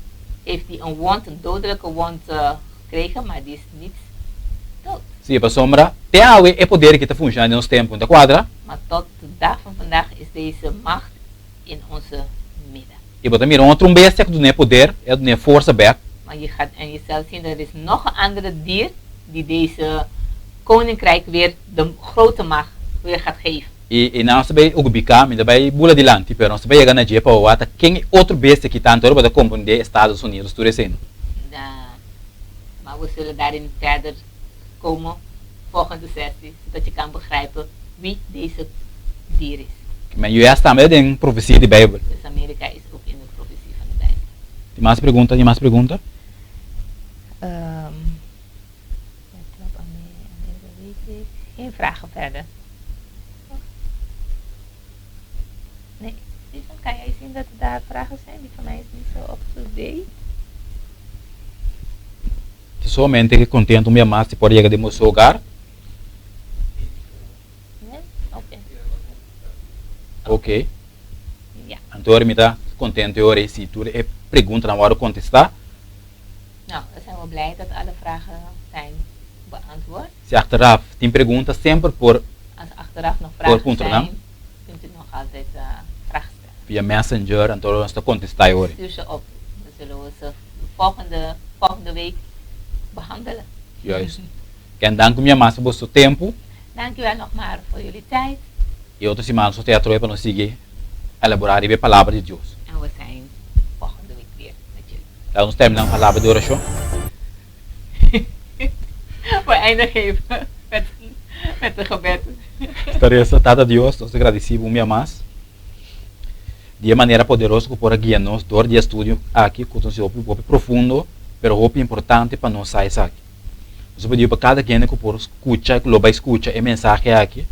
Heeft hij een wond, een dodelijke wond gekregen, maar die is niet dood. Sim, para sombra, tem awe é poder que está funcionando nos tempos da quadra. Maar tot de dag van vandaag is deze macht in onze midden. E botar mira outro bestia que não é poder, é não é força back. Maar je gaat en je zal zien dat er is nog een andere dier die deze koninkrijk weer de grote macht weer gaat geven. E não se vai ubicar, ainda vai bula dilante, pero não se vai chegar na jepa ou ata quem outro bestia que tanto para compreender Estados Unidos tudo isso. Maar we zullen daarin verder komen volgende sessie, zodat je kan begrijpen wie deze dier is. Mas eu já também tem profecia de Bíblia. Dus Amerika is ook in de profetie van de Bijbel. Tem mais pergunta? Tem mais pergunta? Geen vragen verder. Nee, Stefan, kan jij zien dat er daar vragen zijn? Die van mij is niet zo up-to-date. Somente que contento minha mãe se pode chegar de meu hogar. Nee? Oké. Ok. Ja. Então me dá contente hoor se tu é pergunta na hora contestar. Nou, dan zijn we blij dat alle vragen zijn beantwoord. Se achteraf tem pergunta sempre por Als er achteraf nog vragen contra, zijn, kunt u nog altijd vragen stellen. via Messenger, então nós está contestar hoor. Stuur ze op. Dan zullen we ze volgende week behandelen. Juist. Quem dank minha mãe por seu tempo. Dank u wel nog maar voor jullie tijd. E outras semanas o teatro para nós seguir elaborar a palavra de Deus. En we zijn volgende week weer met jullie. Laten we terminar a palavra de oração. We eindigen even met de gebed. Estaria tata Deus, nós agradecemos minha mãe. De maneira poderosa que por guiar-nos dor de estudo aqui, com um pouco profundo, pero hope importante para nós sair aqui. Nós pedimos para cada quem que por escuta, que loba escuta a mensagem aqui,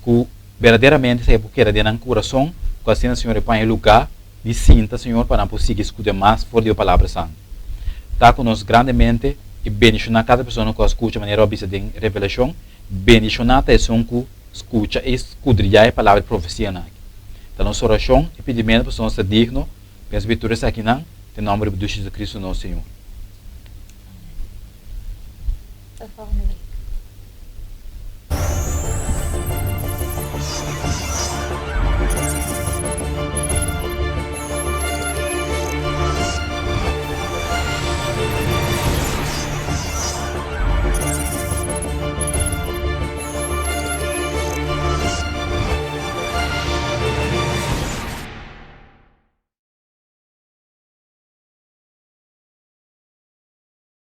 que verdadeiramente se queira dentro do coração, que assim o Senhor põe em lugar de cinta, Senhor, para não conseguir escutar mais fora da palavra santa. Está conosco grandemente e bendicionar cada pessoa que escuta de maneira obvia de revelação, bendicionar a pessoa que escuta e escudriar a palavra de profecia aqui. Então, nossa oração e pedimento para nós ser digno, penso vitórias aqui não, em nome de Jesus Cristo, nosso Senhor. Tot volgende